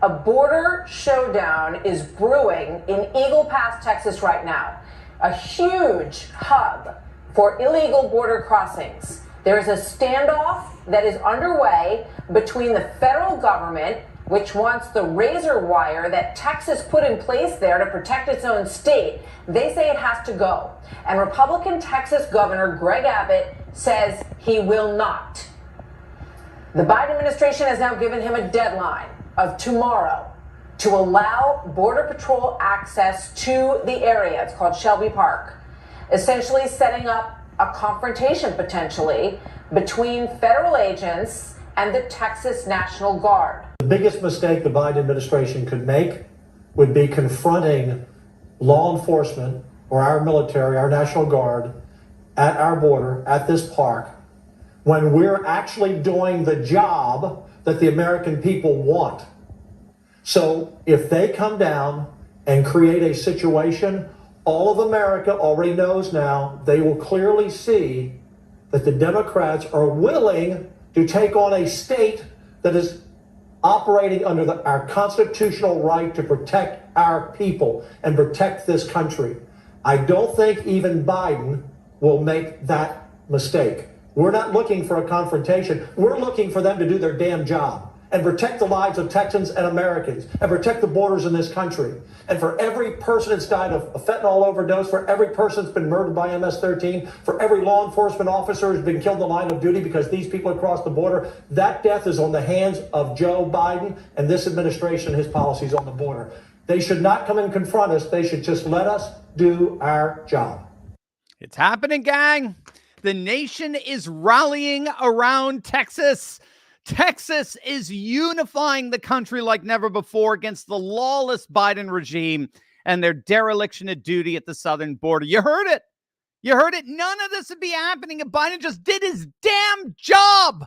A border showdown is brewing in Eagle Pass, Texas right now, a huge hub for illegal border crossings. There is a standoff that is underway between the federal government, which wants the razor wire that Texas put in place there to protect its own state. They say it has to go. And Republican Texas Governor Greg Abbott says he will not. The Biden administration has now given him a deadline of tomorrow to allow Border Patrol access to the area. It's called Shelby Park, essentially setting up a confrontation potentially between federal agents and the Texas National Guard. The biggest mistake the Biden administration could make would be confronting law enforcement or our military, our National Guard, at our border, at this park, when we're actually doing the job that the American people want. So if they come down and create a situation, all of America already knows now, they will clearly see that the Democrats are willing to take on a state that is operating under our constitutional right to protect our people and protect this country. I don't think even Biden will make that mistake. We're not looking for a confrontation. We're looking for them to do their damn job and protect the lives of Texans and Americans and protect the borders in this country. And for every person that's died of a fentanyl overdose, for every person that's been murdered by MS-13, for every law enforcement officer who's been killed in the line of duty because these people have crossed the border, that death is on the hands of Joe Biden and this administration and his policies on the border. They should not come and confront us. They should just let us do our job. It's happening, gang. The nation is rallying around Texas. Texas is unifying the country like never before against the lawless Biden regime and their dereliction of duty at the southern border. You heard it. You heard it. None of this would be happening if Biden just did his damn job.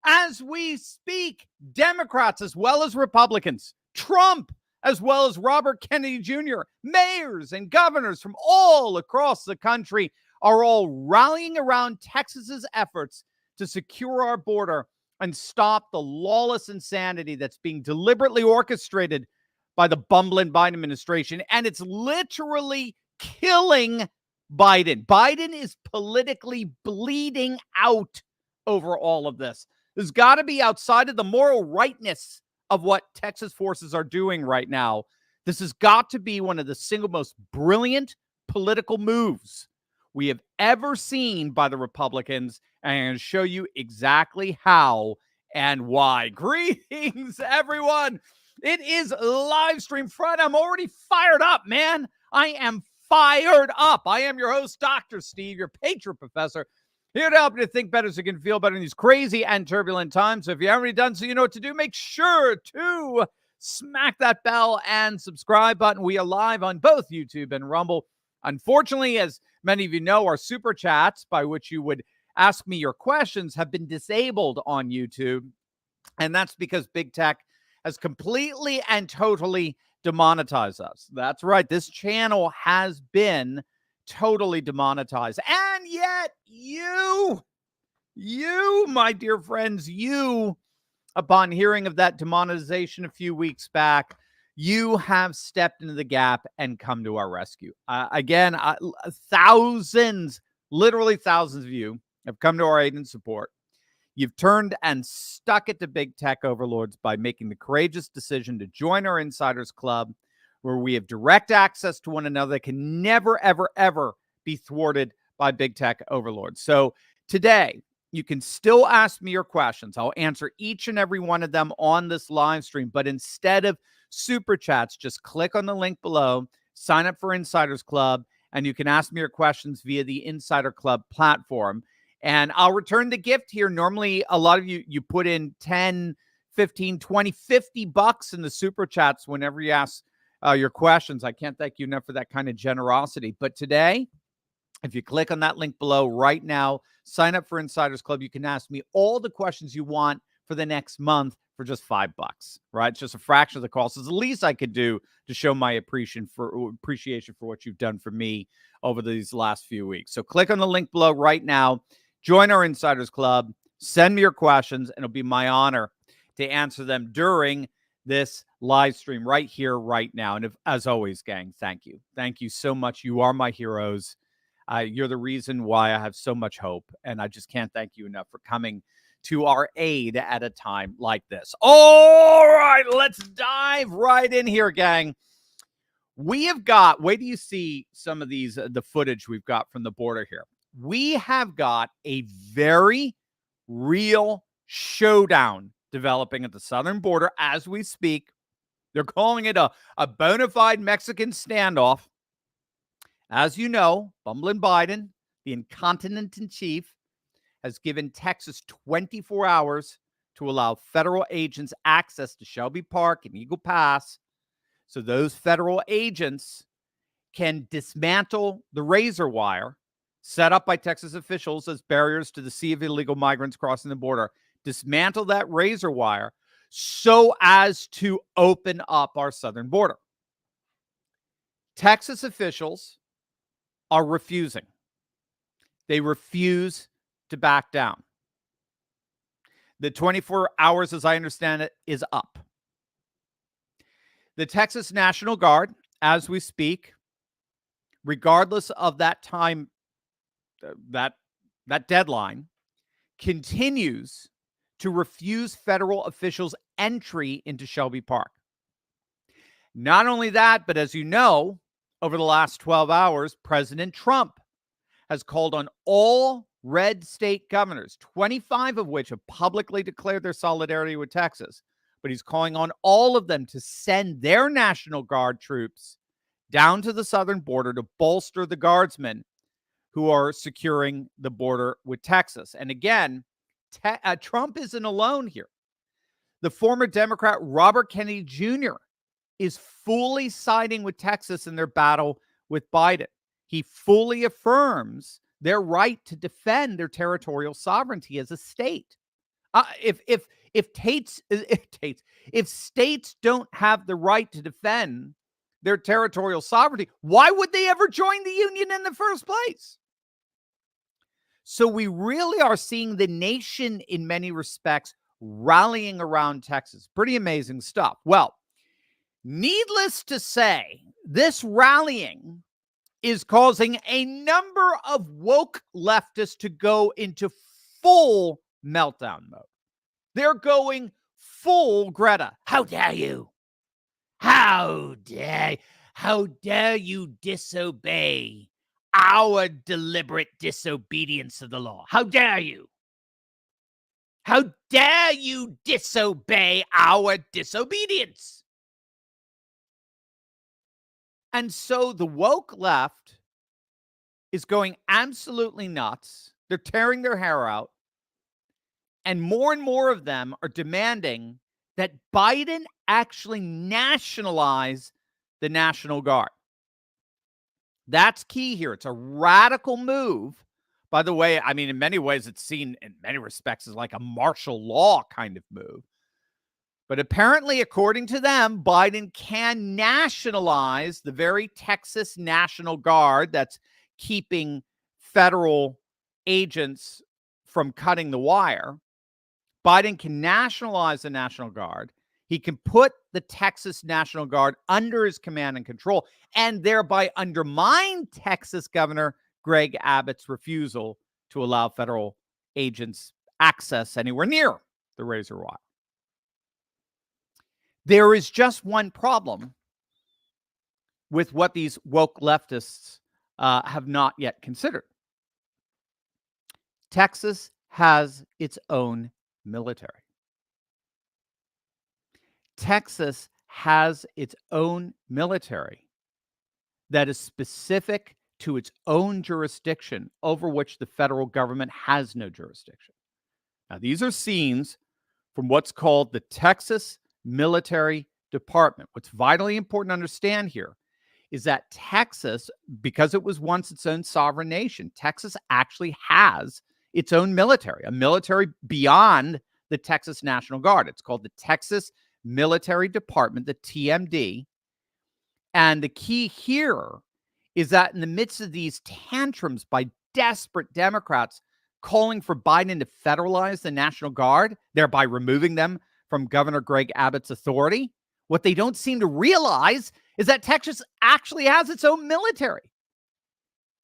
As we speak, Democrats as well as Republicans, Trump as well as Robert Kennedy Jr., mayors and governors from all across the country are all rallying around Texas's efforts to secure our border and stop the lawless insanity that's being deliberately orchestrated by the bumbling Biden administration. And it's literally killing Biden. Biden is politically bleeding out over all of this. There's got to be outside of the moral rightness of what Texas forces are doing right now. This has got to be one of the single most brilliant political moves we have ever seen by the Republicans, and I'm going to show you exactly how and why. Greetings, everyone. It is live stream Friday. I'm already fired up, man. I am fired up. I am your host, Dr. Steve, your Patriot Professor, here to help you to think better so you can feel better in these crazy and turbulent times. So if you haven't already done so, you know what to do. Make sure to smack that bell and subscribe button. We are live on both YouTube and Rumble. Unfortunately, as many of you know, our super chats, by which you would ask me your questions, have been disabled on YouTube. And that's because Big Tech has completely and totally demonetized us. That's right. This channel has been totally demonetized. And yet you, my dear friends, you, upon hearing of that demonetization a few weeks back, you have stepped into the gap and come to our rescue. Again, thousands, literally thousands of you have come to our aid and support. You've turned and stuck it to big tech overlords by making the courageous decision to join our Insiders Club, where we have direct access to one another that can never, ever, ever be thwarted by big tech overlords. So today, you can still ask me your questions. I'll answer each and every one of them on this live stream. But instead of super chats, just click on the link below, sign up for Insiders Club, and you can ask me your questions via the Insider Club platform. And I'll return the gift here. Normally, a lot of you put in 10, 15, 20, 50 bucks in the super chats whenever you ask your questions. I can't thank you enough for that kind of generosity. But today, if you click on that link below right now, sign up for Insiders Club. You can ask me all the questions you want for the next month for just $5, right? It's just a fraction of the cost. It's the least I could do to show my appreciation for what you've done for me over these last few weeks. So click on the link below right now. Join our Insiders Club. Send me your questions, and it'll be my honor to answer them during this live stream right here, right now. And as always, gang, thank you. Thank you so much. You are my heroes. You're the reason why I have so much hope. And I just can't thank you enough for coming to our aid at a time like this. All right, let's dive right in here, gang. We have got, wait till you see some of these, the footage we've got from the border here. We have got a very real showdown developing at the southern border as we speak. They're calling it a bona fide Mexican standoff. As you know, Bumbling Biden, the incontinent in chief, has given Texas 24 hours to allow federal agents access to Shelby Park and Eagle Pass so those federal agents can dismantle the razor wire set up by Texas officials as barriers to the sea of illegal migrants crossing the border, dismantle that razor wire so as to open up our southern border. Texas officials are refusing. They refuse to back down. The 24 hours, as I understand it, is up. The Texas National Guard, as we speak, regardless of that time, that deadline, continues to refuse federal officials entry into Shelby Park. Not only that, but as you know, over the last 12 hours, President Trump has called on all red state governors, 25 of which have publicly declared their solidarity with Texas. But he's calling on all of them to send their National Guard troops down to the southern border to bolster the guardsmen who are securing the border with Texas. And again, Trump isn't alone here. The former Democrat Robert Kennedy Jr. is fully siding with Texas in their battle with Biden. He fully affirms their right to defend their territorial sovereignty as a state. If states don't have the right to defend their territorial sovereignty, why would they ever join the union in the first place? So we really are seeing the nation in many respects rallying around Texas. Pretty amazing stuff. Well, needless to say, this rallying is causing a number of woke leftists to go into full meltdown mode. They're going full Greta. How dare you? How dare you disobey our deliberate disobedience of the law? How dare you? How dare you disobey our disobedience? And so the woke left is going absolutely nuts. They're tearing their hair out. And more of them are demanding that Biden actually nationalize the National Guard. That's key here. It's a radical move. By the way, I mean, in many ways, it's seen in many respects as like a martial law kind of move. But apparently, according to them, Biden can nationalize the very Texas National Guard that's keeping federal agents from cutting the wire. Biden can nationalize the National Guard. He can put the Texas National Guard under his command and control, and thereby undermine Texas Governor Greg Abbott's refusal to allow federal agents access anywhere near the razor wire. There is just one problem with what these woke leftists have not yet considered. Texas has its own military. Texas has its own military that is specific to its own jurisdiction over which the federal government has no jurisdiction. Now, these are scenes from what's called the Texas Military Department. What's vitally important to understand here is that Texas, because it was once its own sovereign nation, Texas actually has its own military, a military beyond the Texas National Guard. It's called the Texas Military Department, the TMD. And the key here is that in the midst of these tantrums by desperate Democrats calling for Biden to federalize the National Guard, thereby removing them from Governor Greg Abbott's authority, What they don't seem to realize is that Texas actually has its own military.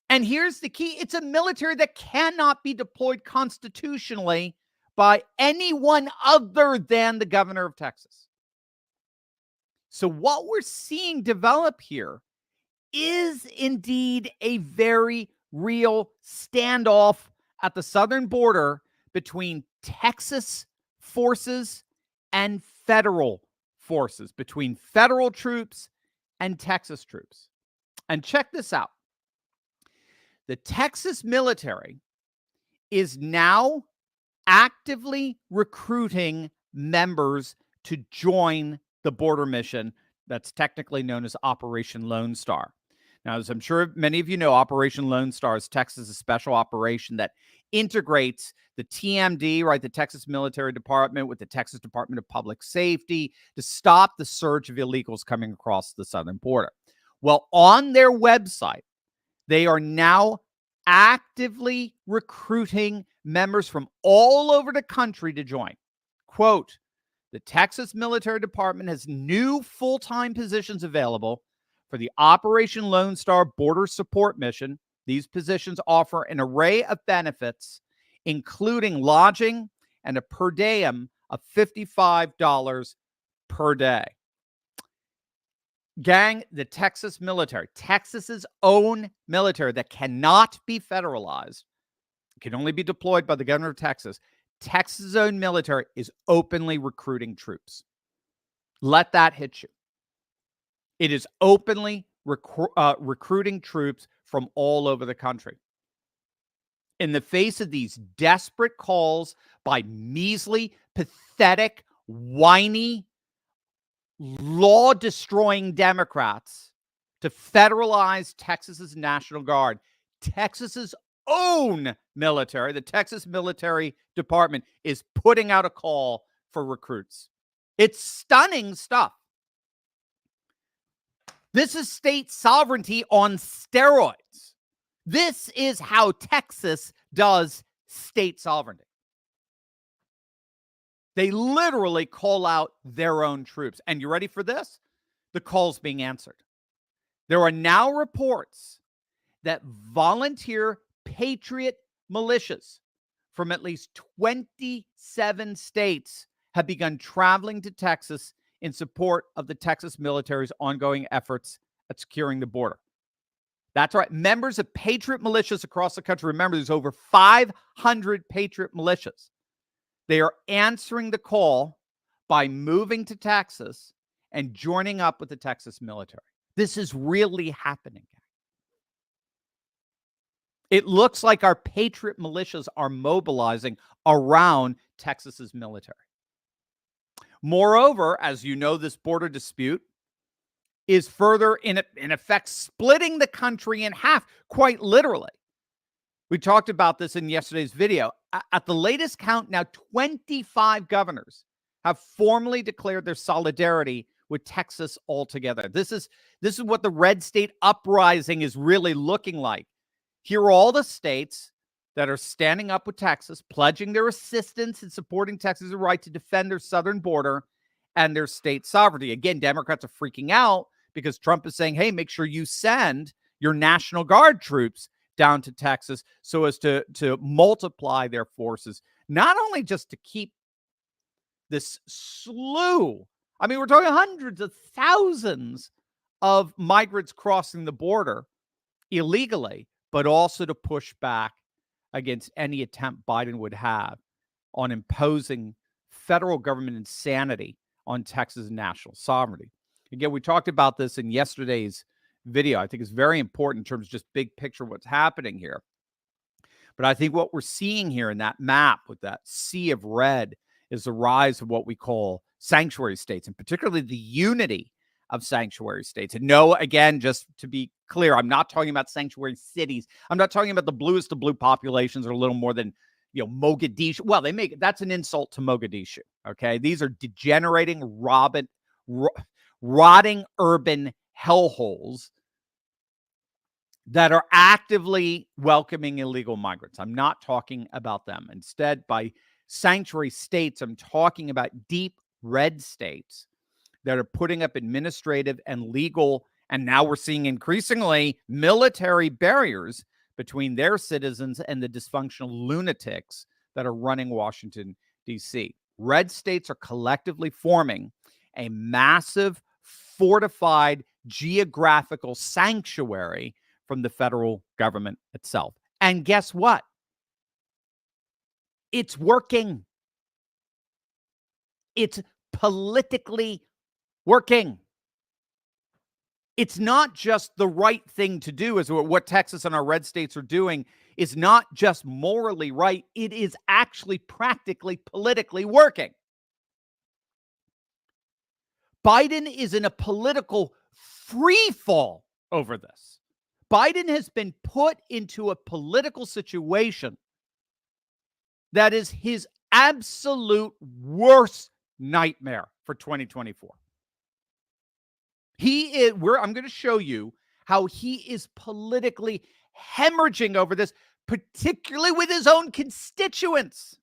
And here's the key. It's a military that cannot be deployed constitutionally by anyone other than the governor of Texas. So what we're seeing develop here is indeed a very real standoff at the southern border between Texas forces and federal forces, between federal troops and Texas troops. And check this out. The Texas military is now actively recruiting members to join the border mission that's technically known as Operation Lone Star. Now, as I'm sure many of you know, Operation Lone Star is Texas' special operation that integrates the TMD, right, the Texas Military Department, with the Texas Department of Public Safety to stop the surge of illegals coming across the southern border. Well, on their website, they are now actively recruiting members from all over the country to join. Quote, the Texas Military Department has new full-time positions available for the Operation Lone Star Border Support Mission. These positions offer an array of benefits, including lodging and a per diem of $55 per day. Gang, the Texas military, Texas's own military that cannot be federalized, can only be deployed by the governor of Texas. Texas' own military is openly recruiting troops. Let that hit you. It is openly recruiting troops from all over the country. In the face of these desperate calls by measly, pathetic, whiny, law-destroying Democrats to federalize Texas's National Guard, Texas's own military, the Texas Military Department, is putting out a call for recruits. It's stunning stuff. This is state sovereignty on steroids. This is how Texas does state sovereignty. They literally call out their own troops. And you ready for this? The call's being answered. There are now reports that volunteer patriot militias from at least 27 states have begun traveling to Texas in support of the Texas military's ongoing efforts at securing the border. That's right. Members of patriot militias across the country. Remember, there's over 500 patriot militias. They are answering the call by moving to Texas and joining up with the Texas military. This is really happening. It looks like our patriot militias are mobilizing around Texas's military. Moreover, as you know, this border dispute is further, in effect, splitting the country in half, quite literally. We talked about this in yesterday's video. At the latest count, now 25 governors have formally declared their solidarity with Texas altogether. This is what the red state uprising is really looking like. Here are all the states that are standing up with Texas, pledging their assistance in supporting Texas' right to defend their southern border and their state sovereignty. Again, Democrats are freaking out because Trump is saying, hey, make sure you send your National Guard troops down to Texas so as to multiply their forces, not only just to keep this slew. I mean, we're talking hundreds of thousands of migrants crossing the border illegally, but also to push back against any attempt Biden would have on imposing federal government insanity on Texas' national sovereignty. Again, we talked about this in yesterday's video. I think it's very important in terms of just big picture what's happening here. But I think what we're seeing here in that map with that sea of red is the rise of what we call sanctuary states, and particularly the unity of sanctuary states. And no, again, just to be clear, I'm not talking about sanctuary cities. I'm not talking about the bluest of blue populations or a little more than, Mogadishu. Well, that's an insult to Mogadishu. Okay. These are degenerating, rotting urban hellholes that are actively welcoming illegal migrants. I'm not talking about them. Instead, by sanctuary states, I'm talking about deep red states that are putting up administrative and legal, and now we're seeing increasingly military barriers between their citizens and the dysfunctional lunatics that are running Washington, D.C. Red states are collectively forming a massive, fortified geographical sanctuary from the federal government itself. And guess what? It's working. It's politically working. It's not just the right thing to do, as what Texas and our red states are doing is not just morally right. It is actually practically politically working. Biden is in a political free fall over this. Biden has been put into a political situation that is his absolute worst nightmare for 2024. I'm going to show you how he is politically hemorrhaging over this, particularly with his own constituents.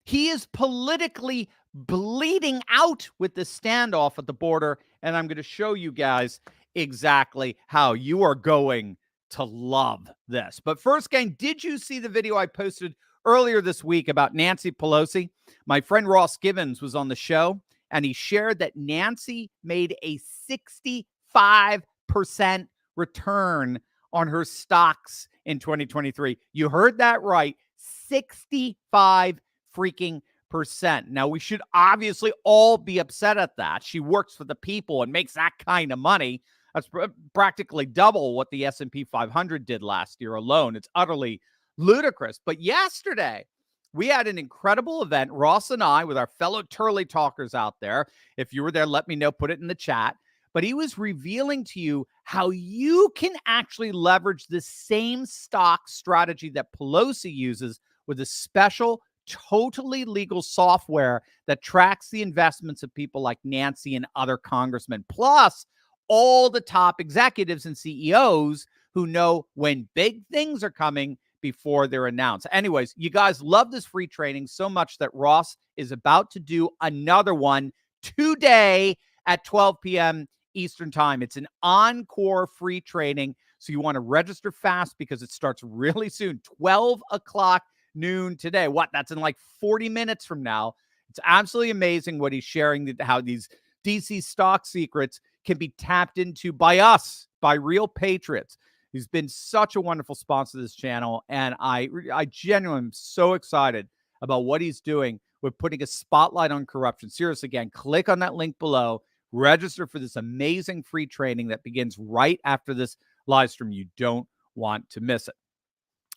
He is politically bleeding out with the standoff at the border, and I'm going to show you guys exactly how. You are going to love this. But first, gang, did you see the video I posted earlier this week about Nancy Pelosi? My friend Ross Gibbons was on the show, and he shared that Nancy made a 65% return on her stocks in 2023. You heard that right. 65 freaking percent. Now, we should obviously all be upset at that. She works for the people and makes that kind of money. That's practically double what the S&P 500 did last year alone. It's utterly ludicrous. But yesterday, we had an incredible event, Ross and I, with our fellow Turley talkers out there. If you were there, let me know, put it in the chat. But he was revealing to you how you can actually leverage the same stock strategy that Pelosi uses with a special, totally legal software that tracks the investments of people like Nancy and other congressmen, plus all the top executives and CEOs who know when big things are coming before they're announced. Anyways, you guys love this free training so much that Ross is about to do another one today at 12 p.m. Eastern time. It's an encore free training, so you want to register fast because it starts really soon, 12 o'clock noon today. What? That's in like 40 minutes from now. It's absolutely amazing what he's sharing, how these DC stock secrets can be tapped into by us, by real patriots. He's been such a wonderful sponsor of this channel, and I genuinely am so excited about what he's doing with putting a spotlight on corruption. Seriously, again, click on that link below, register for this amazing free training that begins right after this live stream. You don't want to miss it.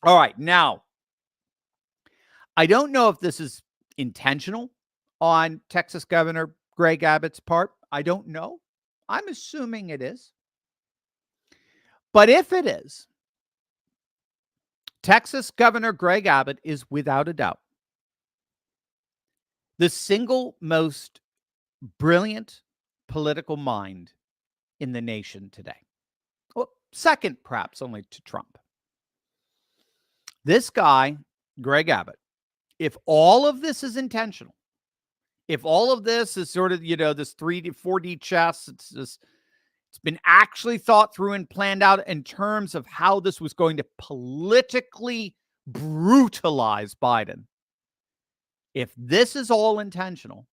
All right, now, I don't know if this is intentional on Texas Governor Greg Abbott's part. I don't know. I'm assuming it is. But if it is, Texas Governor Greg Abbott is without a doubt the single most brilliant political mind in the nation today. Well, second, perhaps, only to Trump. This guy, Greg Abbott, if all of this is intentional, if all of this is sort of, this 3D, 4D chess, it's been actually thought through and planned out in terms of how this was going to politically brutalize Biden. If this is all intentional,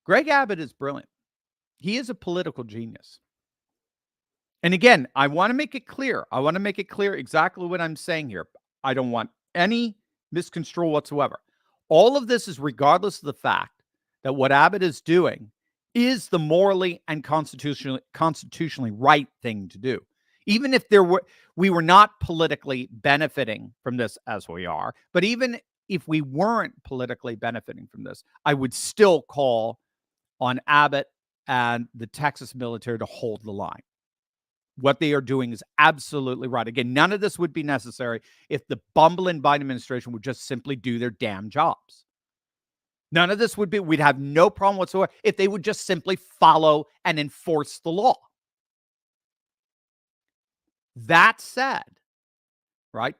Greg Abbott is brilliant. He is a political genius. And again, I want to make it clear. I want to make it clear exactly what I'm saying here. I don't want any misconstrual whatsoever. All of this is regardless of the fact that what Abbott is doing is the morally and constitutionally right thing to do. Even if we were not politically benefiting from this as we are, but even if we weren't politically benefiting from this, I would still call on Abbott and the Texas military to hold the line. What they are doing is absolutely right. Again, none of this would be necessary if the bumbling Biden administration would just simply do their damn jobs. None of this would be, we'd have no problem whatsoever if they would just simply follow and enforce the law. That said, right,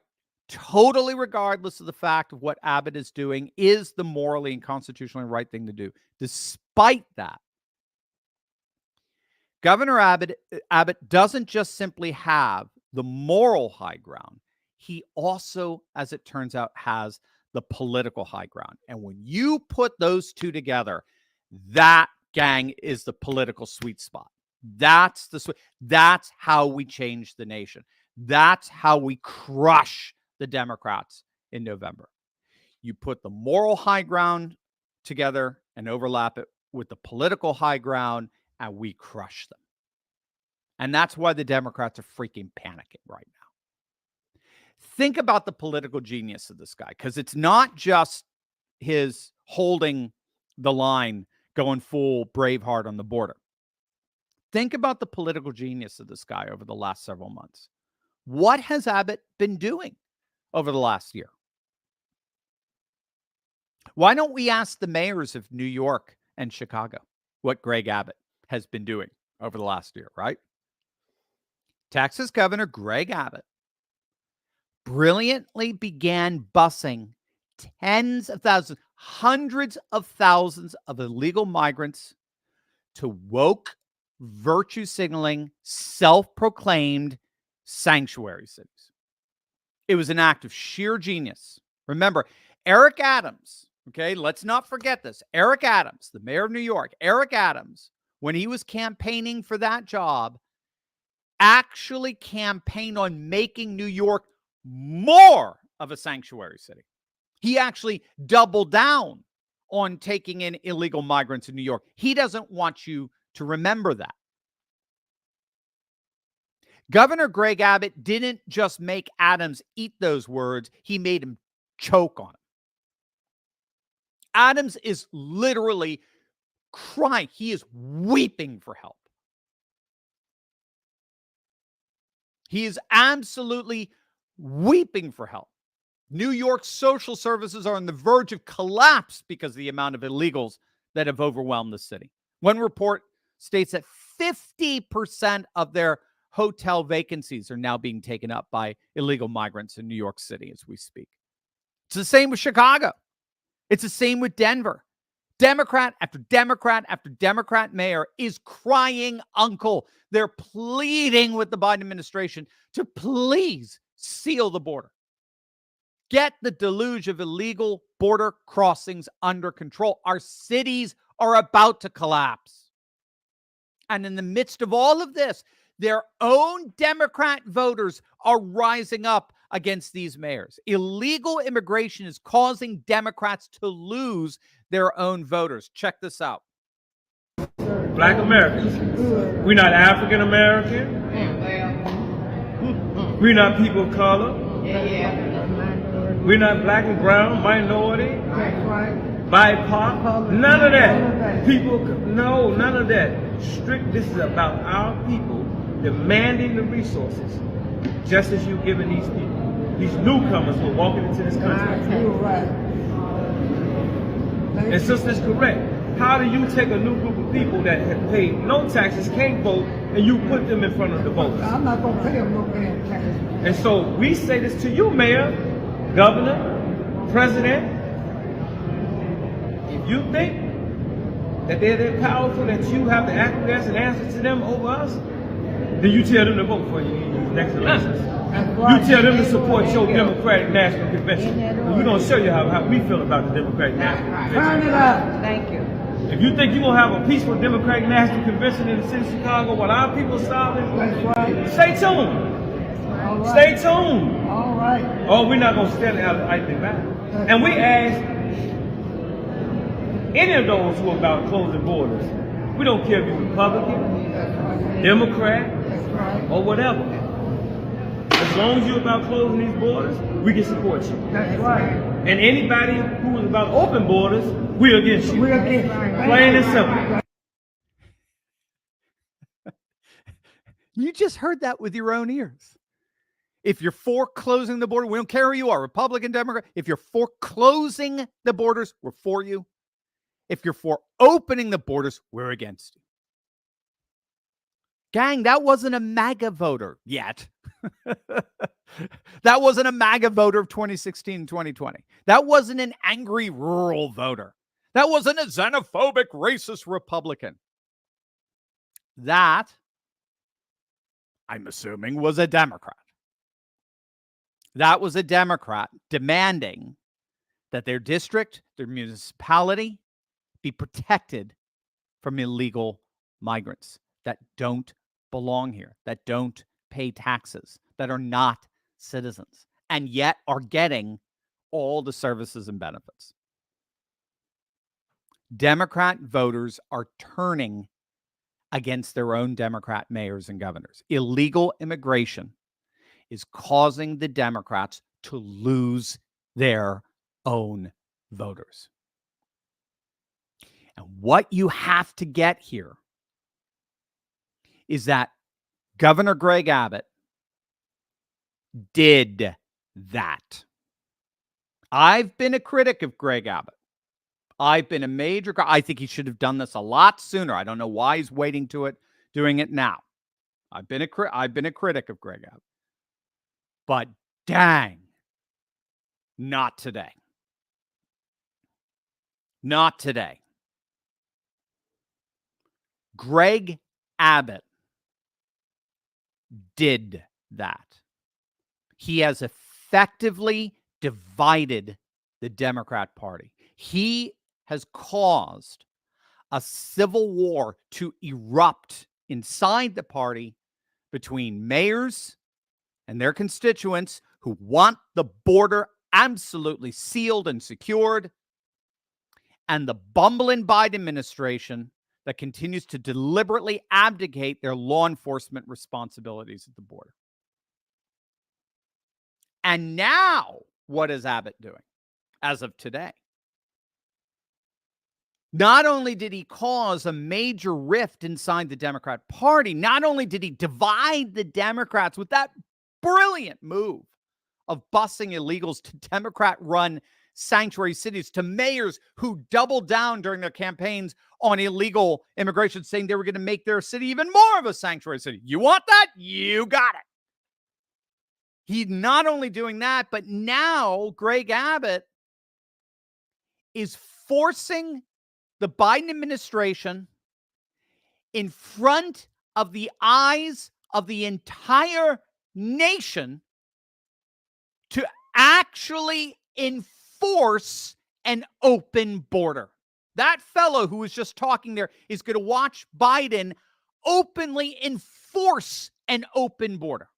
totally regardless of the fact of what Abbott is doing, is the morally and constitutionally right thing to do. Despite that, Governor Abbott doesn't just simply have the moral high ground. He also, as it turns out, has the political high ground. And when you put those two together, that, gang, is the political sweet spot. That's how we change the nation. That's how we crush the Democrats in November. You put the moral high ground together and overlap it with the political high ground, and we crush them. And that's why the Democrats are freaking panicking right now. Think about the political genius of this guy, because it's not just his holding the line, going full Braveheart on the border. Think about the political genius of this guy over the last several months. What has Abbott been doing over the last year? Why don't we ask the mayors of New York and Chicago what Greg Abbott has been doing over the last year, right? Texas Governor Greg Abbott brilliantly began busing tens of thousands, hundreds of thousands of illegal migrants to woke, virtue signaling, self-proclaimed sanctuary cities. It was an act of sheer genius. Remember, Eric Adams, okay, let's not forget this. Eric Adams, the mayor of New York, Eric Adams, when he was campaigning for that job, actually campaigned on making New York more of a sanctuary city. He actually doubled down on taking in illegal migrants in New York. He doesn't want you to remember that. Governor Greg Abbott didn't just make Adams eat those words, he made him choke on them. Adams is literally crying. He is weeping for help. He is absolutely weeping for help. New York's social services are on the verge of collapse because of the amount of illegals that have overwhelmed the city. One report states that 50% of their hotel vacancies are now being taken up by illegal migrants in New York City as we speak. It's the same with Chicago. It's the same with Denver. Democrat after Democrat after Democrat mayor is crying uncle. They're pleading with the Biden administration to please seal the border. Get the deluge of illegal border crossings under control. Our cities are about to collapse. And in the midst of all of this, their own Democrat voters are rising up against these mayors. Illegal immigration is causing Democrats to lose their own voters. Check this out. Black Americans. We're not African American. We're not people of color. We're not black and brown, minority, BIPOC, none of that. People, no, none of that. This is about our people demanding the resources, just as you're giving these people, these newcomers who are walking into this country. And sister's correct. How do you take a new group of people that have paid no taxes, can't vote, and you put them in front of the voters? I'm not going to pay them no damn taxes. And so we say this to you, Mayor, Governor, President. If you think that they're that powerful that you have to acquiesce and answer to them over us, then you tell them to vote for you in these next elections. You tell them to support your Democratic National Convention. And we're going to show you how we feel about the Democratic National Convention. Turn it up. Thank you. If you think you're going to have a peaceful Democratic National Convention in the city of Chicago while our people are starving, stay tuned. Right. Stay tuned. All right. Oh, we're not going to stand out and think back. And we ask any of those who are about closing borders, we don't care if you're Republican, Democrat, or whatever. As long as you're about closing these borders, we can support you. That's right. And anybody who is about open borders, we're against you. We're against you. Plain and simple. You just heard that with your own ears. If you're for closing the border, we don't care who you are, Republican, Democrat. If you're for closing the borders, we're for you. If you're for opening the borders, we're against you. Gang, that wasn't a MAGA voter yet. That wasn't a MAGA voter of 2016 and 2020. That wasn't an angry rural voter. That wasn't a xenophobic, racist Republican. That, I'm assuming, was a Democrat. That was a Democrat demanding that their district, their municipality, be protected from illegal migrants that don't belong here, that don't pay taxes, that are not citizens, and yet are getting all the services and benefits. Democrat voters are turning against their own Democrat mayors and governors. Illegal immigration is causing the Democrats to lose their own voters. And what you have to get here is that Governor Greg Abbott did that. I've been a critic of Greg Abbott. I've been a major. I think he should have done this a lot sooner. I don't know why he's waiting to it, doing it now. I've been a critic of Greg Abbott. But dang, not today. Not today. Greg Abbott did that. He has effectively divided the Democrat Party. He has caused a civil war to erupt inside the party between mayors and their constituents who want the border absolutely sealed and secured, and the bumbling Biden administration that continues to deliberately abdicate their law enforcement responsibilities at the border. And now, what is Abbott doing as of today? Not only did he cause a major rift inside the Democrat Party, not only did he divide the Democrats with that brilliant move of busing illegals to Democrat-run sanctuary cities, to mayors who doubled down during their campaigns on illegal immigration, saying they were going to make their city even more of a sanctuary city. You want that? You got it. He's not only doing that, but now Greg Abbott is forcing the Biden administration in front of the eyes of the entire nation to actually enforce an open border. That fellow who was just talking there is going to watch Biden openly enforce an open border.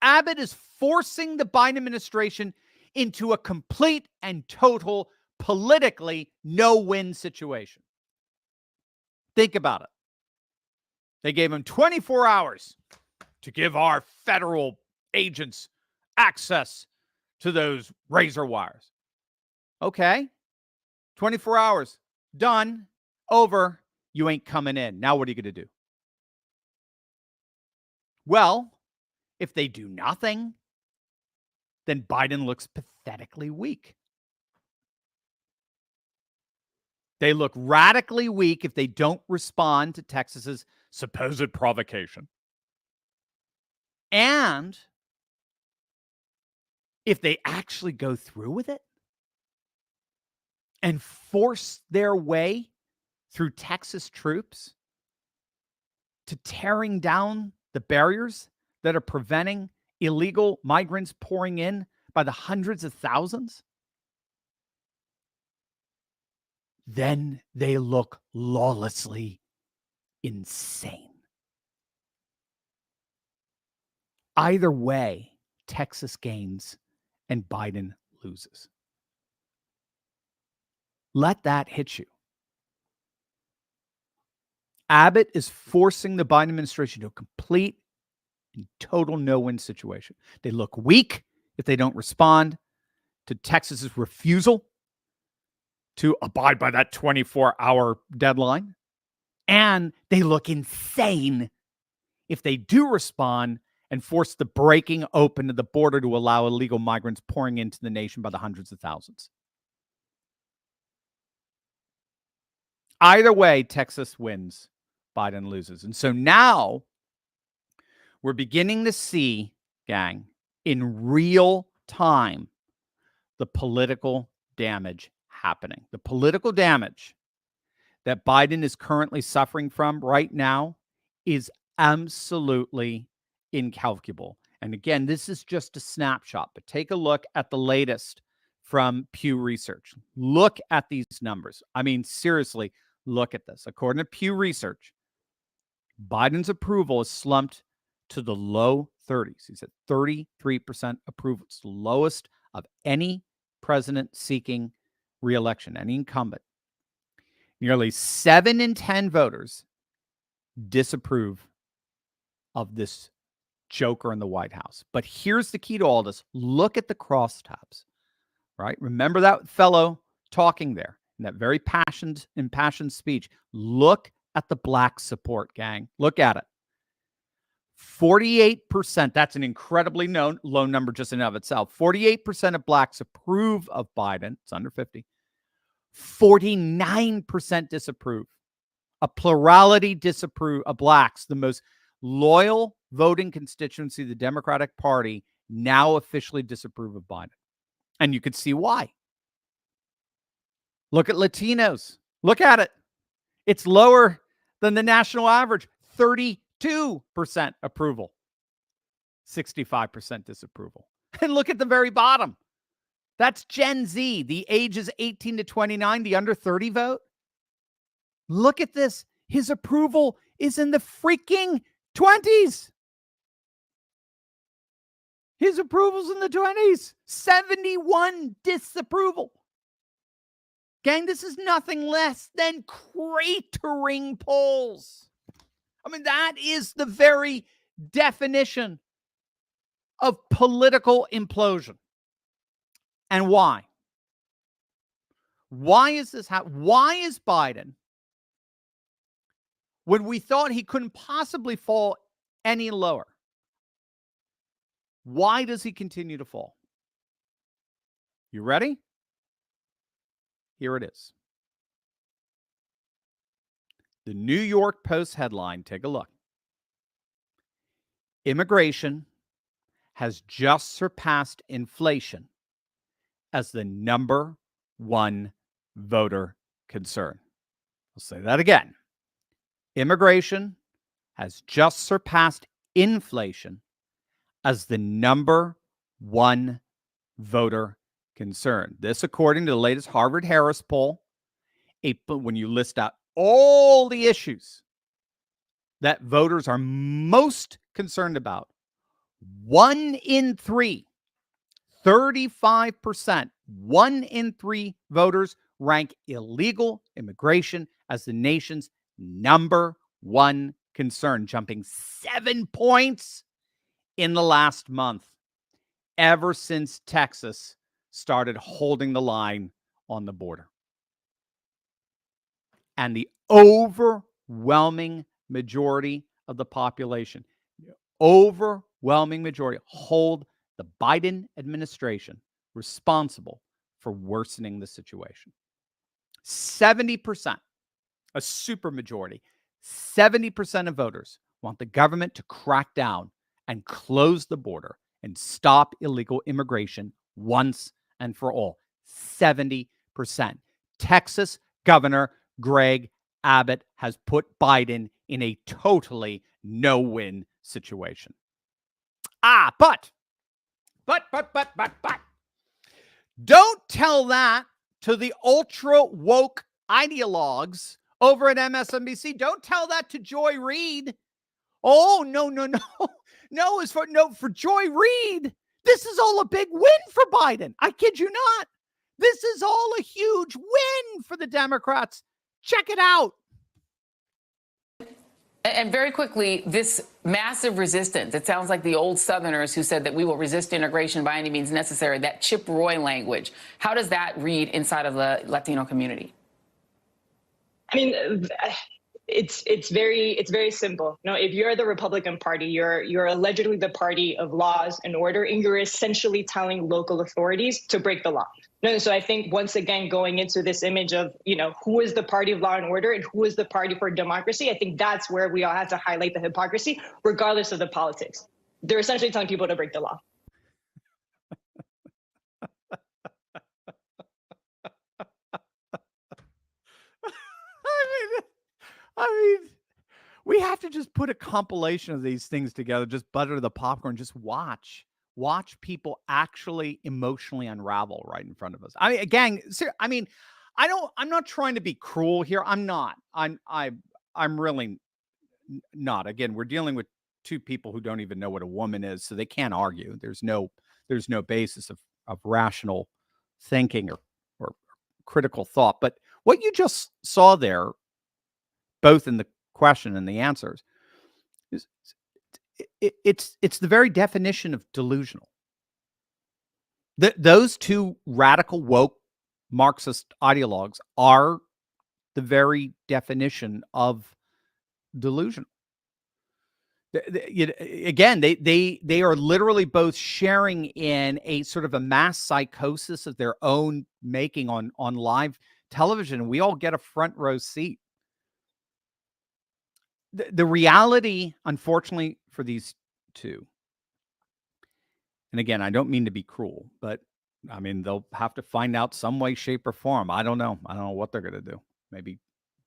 Abbott is forcing the Biden administration into a complete and total politically no-win situation. Think about it. They gave him 24 hours to give our federal agents access to those razor wires. Okay. 24 hours. Done. Over. You ain't coming in. Now what are you going to do? Well, if they do nothing, then Biden looks pathetically weak. They look radically weak if they don't respond to Texas's supposed provocation. And if they actually go through with it and force their way through Texas troops to tearing down the barriers that are preventing illegal migrants pouring in by the hundreds of thousands, then they look lawlessly insane. Either way, Texas gains and Biden loses. Let that hit you. Abbott is forcing the Biden administration to a complete and total no-win situation. They look weak if they don't respond to Texas's refusal to abide by that 24-hour deadline. And they look insane if they do respond and force the breaking open of the border to allow illegal migrants pouring into the nation by the hundreds of thousands. Either way, Texas wins Biden loses. And so now we're beginning to see, gang, in real time, the political damage happening. The political damage that Biden is currently suffering from right now is absolutely incalculable. And again, this is just a snapshot, but take a look at the latest from Pew Research. Look at these numbers. I mean, seriously, look at this. According to Pew Research, Biden's approval has slumped to the low 30s. He's at 33% approval. It's the lowest of any president seeking re-election, any incumbent. Nearly 7 in 10 voters disapprove of this joker in the White House. But here's the key to all this. Look at the crosstabs, right? Remember that fellow talking there in that very impassioned speech. Look at the black support, gang. Look at it. 48%. That's an incredibly low number just in and of itself. 48% of blacks approve of Biden. It's under 50. 49% disapprove. A plurality disapprove of blacks, the most loyal voting constituency of the Democratic Party, now officially disapprove of Biden. And you could see why. Look at Latinos. Look at it. It's lower than the national average. 32% approval. 65% disapproval. And look at the very bottom. That's Gen Z. The ages 18 to 29, the under 30 vote. Look at this. His approval is in the freaking 20s. His approval's in the 20s. 71 disapproval. Gang, this is nothing less than cratering polls. I mean, that is the very definition of political implosion. And why? Why is this happening? Why is Biden, when we thought he couldn't possibly fall any lower, why does he continue to fall? You ready? Here it is. The New York Post headline, take a look. Immigration has just surpassed inflation as the number one voter concern. I'll say that again. Immigration has just surpassed inflation as the number one voter concern. This, according to the latest Harvard-Harris poll, when you list out all the issues that voters are most concerned about, 1 in 3, 35%, 1 in 3 voters rank illegal immigration as the nation's number one concern, jumping 7 points in the last month, ever since Texas started holding the line on the border. And the overwhelming majority of the population, overwhelming majority, hold the Biden administration responsible for worsening the situation. 70%, a supermajority, 70% of voters want the government to crack down and close the border and stop illegal immigration once and for all. 70%. Texas Governor Greg Abbott has put Biden in a totally no-win situation. But. Don't tell that to the ultra-woke ideologues over at MSNBC. Don't tell that to Joy Reid. Oh, no. For Joy Reid, this is all a big win for Biden. I kid you not. This is all a huge win for the Democrats. Check it out. And very quickly, this massive resistance, it sounds like the old Southerners who said that we will resist integration by any means necessary, that Chip Roy language. How does that read inside of the Latino community? I mean, it's very simple. You know, if you're the Republican Party, you're allegedly the party of laws and order, and you're essentially telling local authorities to break the law. No, so I think once again, going into this image of, you know, who is the party of law and order and who is the party for democracy, I think that's where we all have to highlight the hypocrisy, regardless of the politics. They're essentially telling people to break the law. I mean, we have to just put a compilation of these things together, just butter the popcorn, just watch people actually emotionally unravel right in front of us. I mean, gang, I'm not trying to be cruel here. I'm not. I'm really not. Again, we're dealing with two people who don't even know what a woman is, so they can't argue. There's no basis of rational thinking or critical thought. But what you just saw there, both in the question and the answers, is it's the very definition of delusional. Those two radical woke Marxist ideologues are the very definition of delusional. Again, they are literally both sharing in a sort of a mass psychosis of their own making on live television. We all get a front row seat. The reality, unfortunately, for these two, and again, I don't mean to be cruel, but I mean, they'll have to find out some way, shape, or form. I don't know what they're going to do. Maybe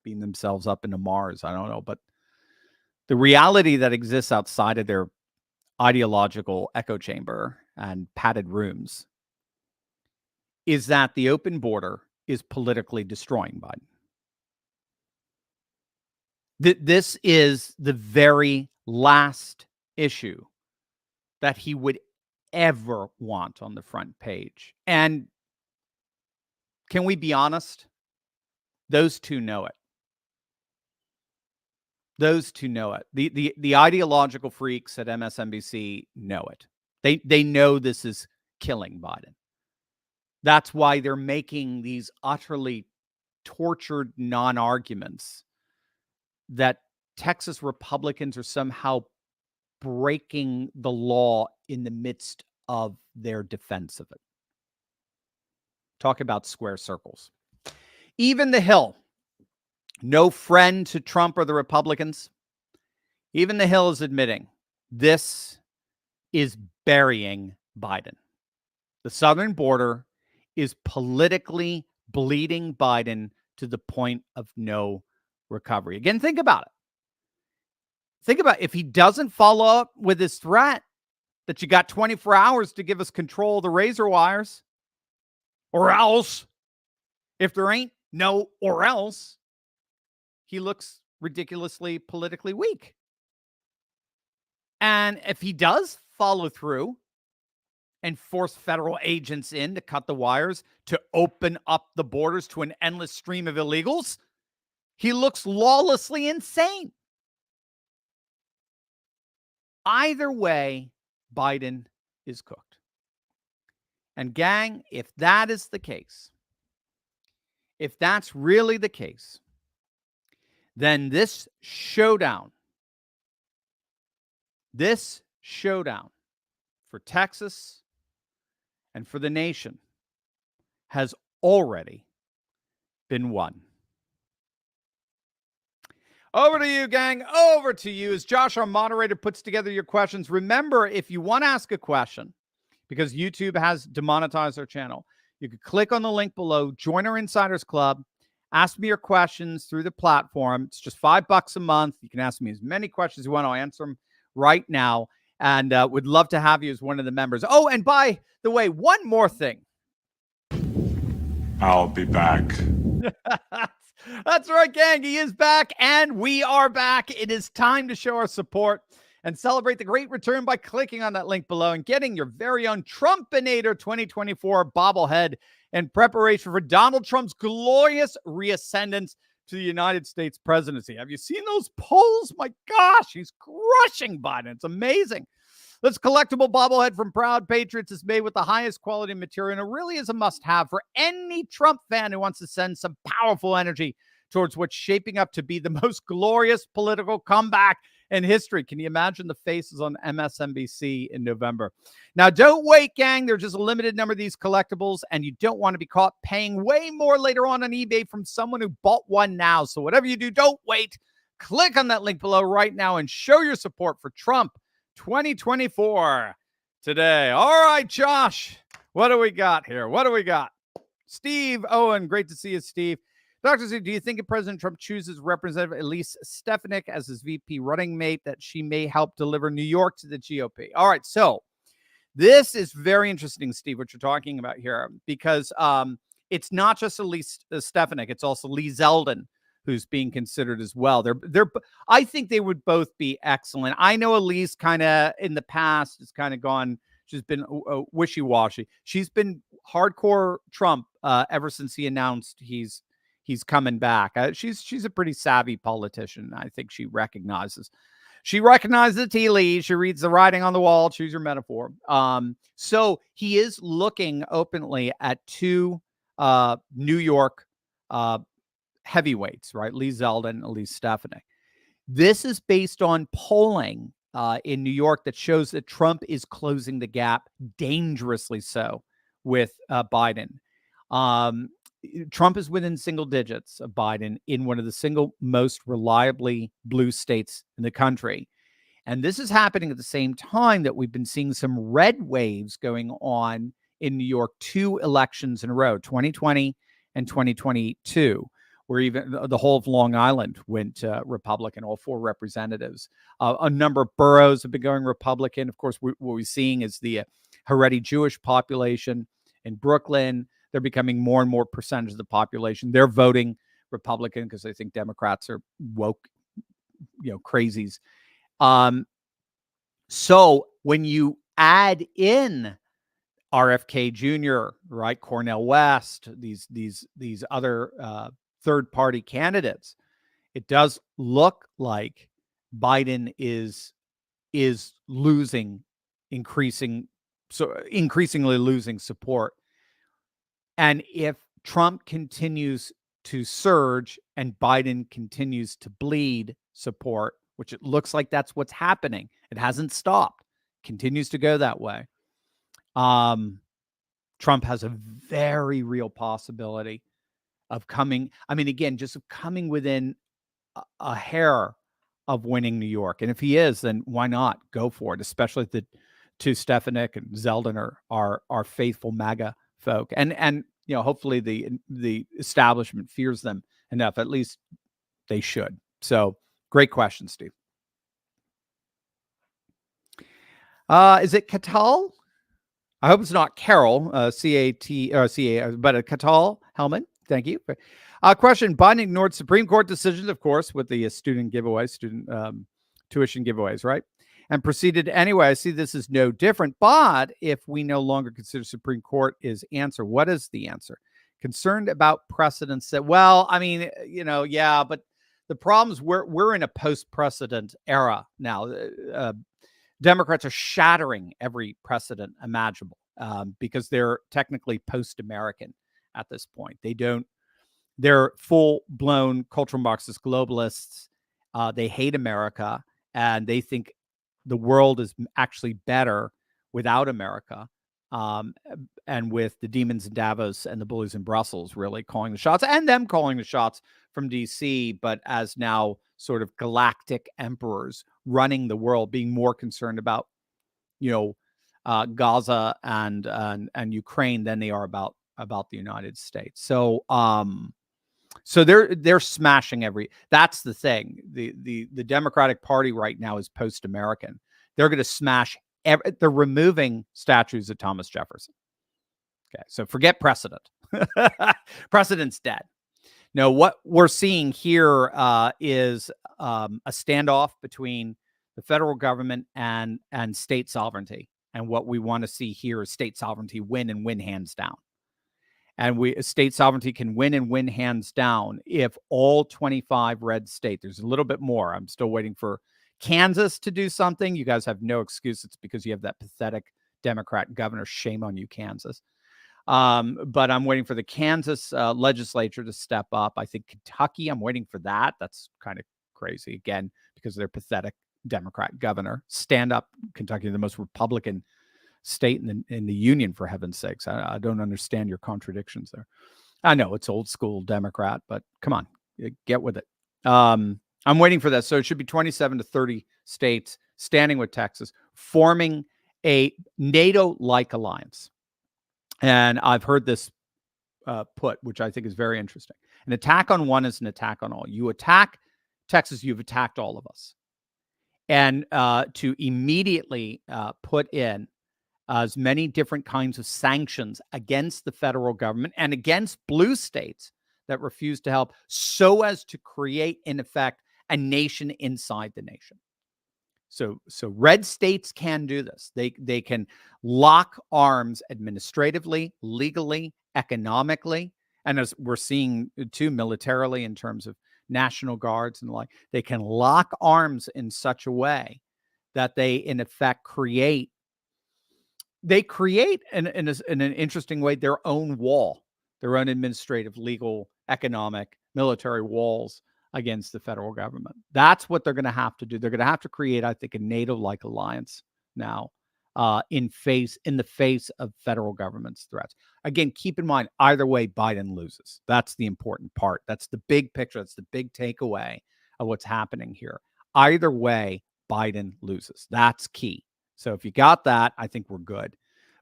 beam themselves up into Mars. I don't know. But the reality that exists outside of their ideological echo chamber and padded rooms is that the open border is politically destroying Biden. This is the very last issue that he would ever want on the front page. And can we be honest? Those two know it. Those two know it. The ideological freaks at MSNBC know it. They know this is killing Biden. That's why they're making these utterly tortured non-arguments that Texas Republicans are somehow breaking the law in the midst of their defense of it. Talk about square circles. Even the Hill, no friend to Trump or the Republicans, even the Hill is admitting this is burying Biden. The southern border is politically bleeding Biden to the point of no recovery. Again, think about it. Think about if he doesn't follow up with his threat that you got 24 hours to give us control of the razor wires, or else, if there ain't no or else, he looks ridiculously politically weak. And if he does follow through and force federal agents in to cut the wires, to open up the borders to an endless stream of illegals, he looks lawlessly insane. Either way, Biden is cooked. And gang, if that is the case, if that's really the case, then this showdown for Texas and for the nation has already been won. Over to you, gang. Over to you. As Josh, our moderator, puts together your questions. Remember, if you want to ask a question, because YouTube has demonetized our channel, you can click on the link below, join our Insiders Club, ask me your questions through the platform. It's just $5 a month. You can ask me as many questions as you want. I'll answer them right now. And would love to have you as one of the members. Oh, and by the way, one more thing. I'll be back. That's right, gang. He is back, and we are back. It is time to show our support and celebrate the great return by clicking on that link below and getting your very own Trumpinator 2024 bobblehead in preparation for Donald Trump's glorious reascendance to the United States presidency. Have you seen those polls? My gosh, he's crushing Biden. It's amazing. This collectible bobblehead from Proud Patriots is made with the highest quality material, and it really is a must-have for any Trump fan who wants to send some powerful energy towards what's shaping up to be the most glorious political comeback in history. Can you imagine the faces on MSNBC in November? Now, don't wait, gang. There's just a limited number of these collectibles, and you don't want to be caught paying way more later on eBay from someone who bought one now. So whatever you do, don't wait. Click on that link below right now and show your support for Trump 2024 today. All right, Josh, what do we got here? What do we got? Steve Owen, great to see you, Steve. Dr. Z, do you think if President Trump chooses Representative Elise Stefanik as his VP running mate, that she may help deliver New York to the GOP? All right, so this is very interesting, Steve, what you're talking about here, because it's not just Elise Stefanik, it's also Lee Zeldin, who's being considered as well. I think they would both be excellent. I know Elise kind of in the past has kind of gone, she's been wishy-washy. She's been hardcore Trump ever since he announced he's coming back. She's a pretty savvy politician. I think she recognizes the tea leaves. She reads the writing on the wall. Choose your metaphor. So he is looking openly at two New York heavyweights, right? Lee Zeldin, Elise Stefanik. This is based on polling in New York that shows that Trump is closing the gap, dangerously so, with Biden. Trump is within single digits of Biden in one of the single most reliably blue states in the country. And this is happening at the same time that we've been seeing some red waves going on in New York, 2 elections in a row, 2020 and 2022, where even the whole of Long Island went Republican, all 4 representatives. A number of boroughs have been going Republican. Of course, what we're seeing is the Haredi Jewish population in Brooklyn. They're becoming more and more percentage of the population. They're voting Republican because they think Democrats are woke, crazies. So when you add in RFK Jr., right, Cornel West, these other third-party candidates, it does look like Biden is increasingly losing support. And if Trump continues to surge and Biden continues to bleed support, which it looks like that's what's happening, it hasn't stopped, continues to go that way, Trump has a very real possibility of coming within a hair of winning New York. And if he is, then why not go for it, especially if the two Stefanik and Zeldin are faithful MAGA folk. And hopefully the establishment fears them enough. At least they should. So great question, Steve. Is it Catal? I hope it's not Carol, C-A-T, or C-A, but a Catal Hellman. Thank you. Question: Biden ignored Supreme Court decisions, of course, with the student tuition giveaways, right? And proceeded anyway. I see this is no different. But if we no longer consider Supreme Court is answer, what is the answer? Concerned about precedents that, yeah, but the problem is we're in a post-precedent era now. Democrats are shattering every precedent imaginable because they're technically post-American at this point. They're full-blown cultural Marxist globalists. They hate America, and they think the world is actually better without America, and with the demons in Davos and the bullies in Brussels really calling the shots, and them calling the shots from D.C., but as now sort of galactic emperors running the world, being more concerned about, Gaza and Ukraine than they are about the United States. So they're smashing that's the thing. The Democratic Party right now is post-American. They're going to smash they're removing statues of Thomas Jefferson. Okay, so forget precedent. Precedent's dead. No, what we're seeing here is a standoff between the federal government and state sovereignty. And what we want to see here is state sovereignty win and win hands down. And state sovereignty can win and win hands down if all 25 red states, there's a little bit more. I'm still waiting for Kansas to do something. You guys have no excuse. It's because you have that pathetic Democrat governor. Shame on you, Kansas. But I'm waiting for the Kansas legislature to step up. I think Kentucky, I'm waiting for that. That's kind of crazy, again, because of their pathetic Democrat governor. Stand up, Kentucky, the most Republican state in the union, for heaven's sakes. I don't understand your contradictions there. I know it's old school Democrat, but come on, get with it. I'm waiting for that. So it should be 27 to 30 states standing with Texas, forming a NATO-like alliance. And I've heard this put, which I think is very interesting. An attack on one is an attack on all. You attack Texas, you've attacked all of us. And to immediately put in as many different kinds of sanctions against the federal government and against blue states that refuse to help, so as to create, in effect, a nation inside the nation. So red states can do this. They can lock arms administratively, legally, economically, and as we're seeing too, militarily, in terms of National Guards and the like. They can lock arms in such a way that they, in effect, create in an interesting way their own wall, their own administrative, legal, economic, military walls against the federal government. That's what they're going to have to do. They're going to have to create, I think, a NATO-like alliance now in the face of federal government's threats. Again, keep in mind, either way, Biden loses. That's the important part. That's the big picture. That's the big takeaway of what's happening here. Either way, Biden loses. That's key. So if you got that, I think we're good.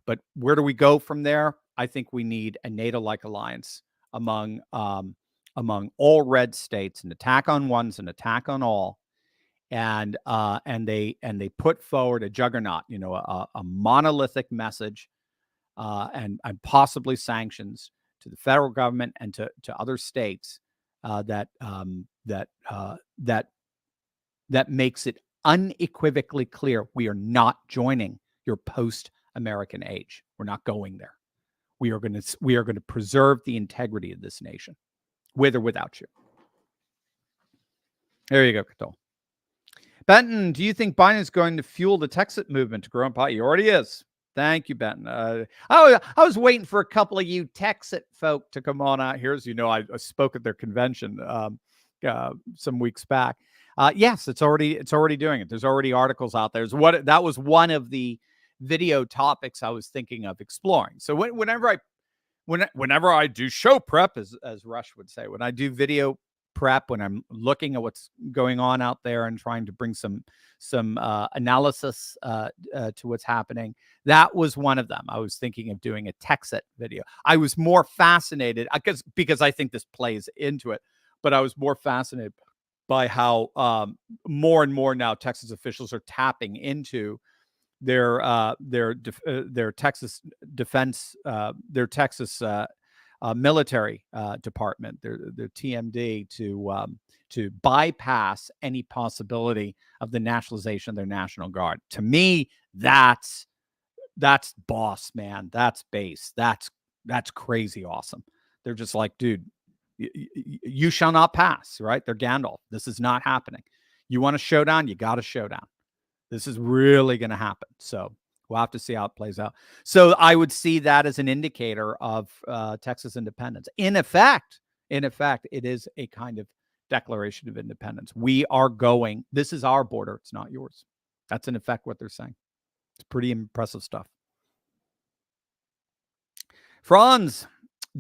But where do we go from there? I think we need a NATO-like alliance among all red states, an attack on one's an attack on all, and they put forward a juggernaut, a monolithic message, and possibly sanctions to the federal government and to other states that makes it unequivocally clear we are not joining your post-American age. We're not going there. We are going to preserve the integrity of this nation, with or without you. There you go, Cato. Benton, do you think Biden is going to fuel the Texas movement to grow in pot? He already is. Thank you, Benton. I was waiting for a couple of you Texas folk to come on out here. As you know, I spoke at their convention some weeks back. Yes, it's already doing it. There's already articles out there. That was one of the video topics I was thinking of exploring. So whenever I do show prep, as Rush would say, when I do video prep, when I'm looking at what's going on out there and trying to bring some analysis to what's happening, that was one of them. I was thinking of doing a Texas video. I was more fascinated because I think this plays into it, but I was more fascinated by how more and more now Texas officials are tapping into their Texas defense, their Texas military department, their TMD, to bypass any possibility of the nationalization of their National Guard. To me, that's boss, man. That's base. That's crazy awesome. They're just like, dude, you shall not pass, right? They're Gandalf. This is not happening. You want a showdown? You got a showdown. This is really going to happen. So we'll have to see how it plays out. So I would see that as an indicator of Texas independence. In effect, it is a kind of declaration of independence. We are going, this is our border. It's not yours. That's in effect what they're saying. It's pretty impressive stuff. Franz,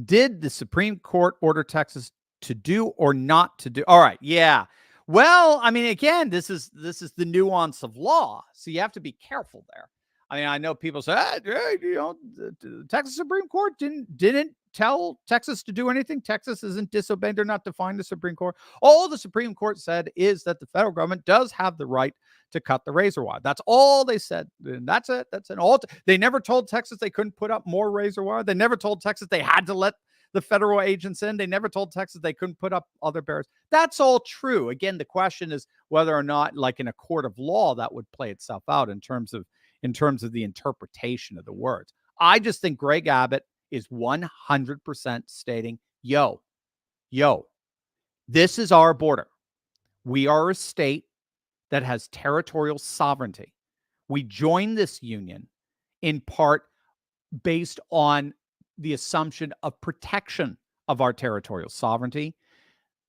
did the Supreme Court order Texas to do or not to do? All right. Yeah. Well, I mean, again, this is the nuance of law. So you have to be careful there. I mean, I know people say, the Texas Supreme Court didn't tell Texas to do anything. Texas isn't disobeying. They're not defying the Supreme Court. All the Supreme Court said is that the federal government does have the right to cut the razor wire. That's all they said. And that's it. That's an all. They never told Texas they couldn't put up more razor wire. They never told Texas they had to let the federal agents in. They never told Texas they couldn't put up other barriers. That's all true. Again, the question is whether or not, like in a court of law, that would play itself out in terms of the interpretation of the words. I just think Greg Abbott is 100% stating, yo, this is our border. We are a state that has territorial sovereignty. We joined this union in part based on the assumption of protection of our territorial sovereignty.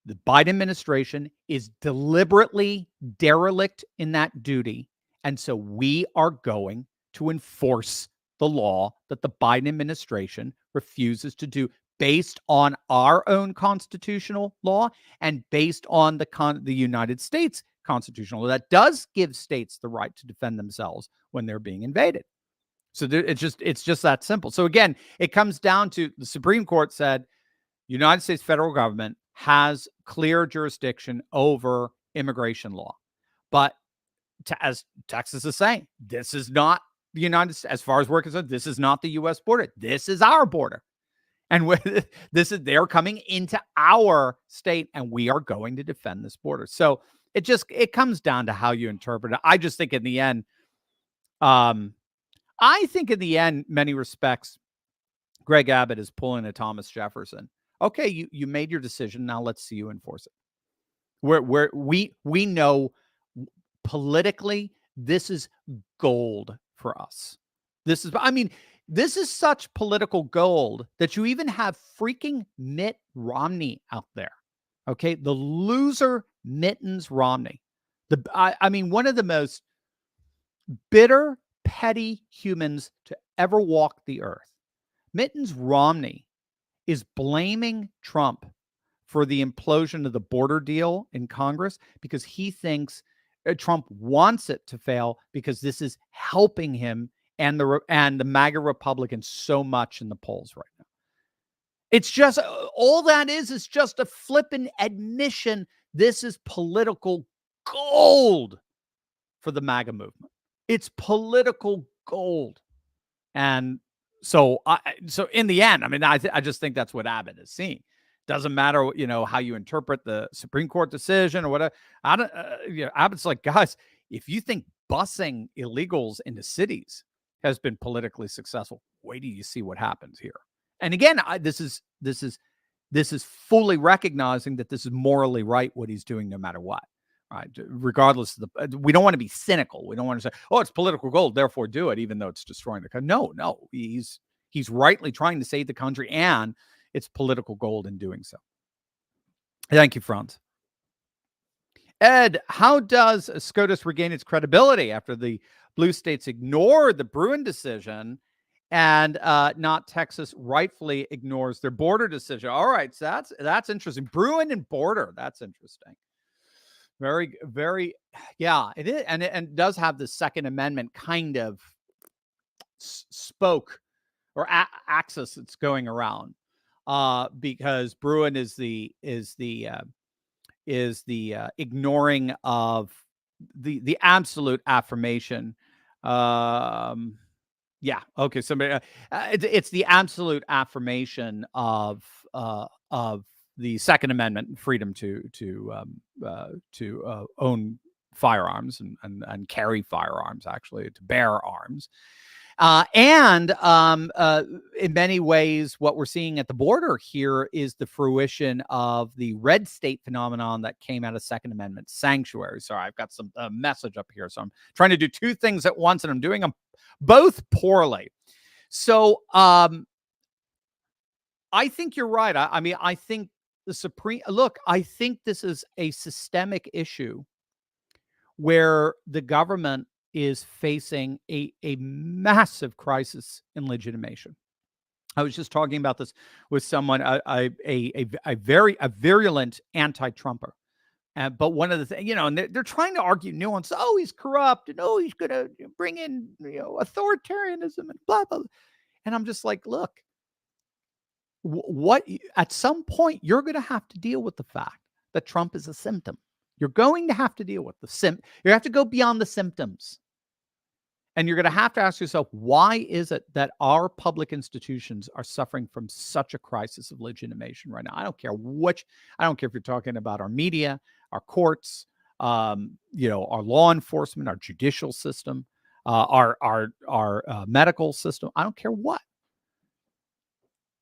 The Biden administration is deliberately derelict in that duty. And so we are going to enforce the law that the Biden administration refuses to do based on our own constitutional law and based on the United States constitutional law that does give states the right to defend themselves when they're being invaded. So it's just that simple. So again, it comes down to the Supreme Court said United States federal government has clear jurisdiction over immigration law. But as Texas is saying, this is not the United States, as far as we're concerned, this is not the U.S. border. This is our border. And they're coming into our state, and we are going to defend this border. So it comes down to how you interpret it. I just think in the end, many respects, Greg Abbott is pulling a Thomas Jefferson. Okay, you made your decision. Now let's see you enforce it. We know politically this is gold for us. This is such political gold that you even have freaking Mitt Romney out there. Okay, the loser Mittens Romney. One of the most bitter, petty humans to ever walk the earth. Mittens Romney is blaming Trump for the implosion of the border deal in Congress because he thinks Trump wants it to fail because this is helping him and the MAGA Republicans so much in the polls right now. It's just all that is just a flippin' admission. This is political gold for the MAGA movement. It's political gold. And so in the end, I just think that's what Abbott is seeing. Doesn't matter, how you interpret the Supreme Court decision or whatever. Abbott's like, guys, if you think busing illegals into cities has been politically successful, wait till you see what happens here. And again, this is fully recognizing that this is morally right what he's doing, no matter what. Right, regardless of we don't want to be cynical. We don't want to say, "Oh, it's political gold, therefore do it," even though it's destroying the country. No, he's rightly trying to save the country, and it's political gold in doing so. Thank you, Franz. Ed, how does SCOTUS regain its credibility after the blue states ignored the Bruin decision and not Texas rightfully ignores their border decision? All right, so that's interesting. Bruin and border, that's interesting. Very, very, yeah, it is. And it does have the Second Amendment kind of spoke or axis it's going around because Bruin is the ignoring of the absolute affirmation. Yeah. Okay. Somebody, it's the absolute affirmation of the Second Amendment, freedom to own firearms and carry firearms, actually, to bear arms. And in many ways, what we're seeing at the border here is the fruition of the red state phenomenon that came out of Second Amendment sanctuary. Sorry, I've got some message up here. So I'm trying to do two things at once, and I'm doing them both poorly. So I think you're right. I think I think this is a systemic issue where the government is facing a massive crisis in legitimation. I was just talking about this with someone, a very virulent anti-Trumper. But one of the things, and they're trying to argue nuance. Oh, he's corrupt, and oh, he's going to bring in, authoritarianism and blah, blah. And I'm just like, look, at some point you're going to have to deal with the fact that Trump is a symptom. You're going to have to deal with you have to go beyond the symptoms. And you're going to have to ask yourself, why is it that our public institutions are suffering from such a crisis of legitimation right now? I don't care if you're talking about our media, our courts, our law enforcement, our judicial system, our medical system. I don't care what.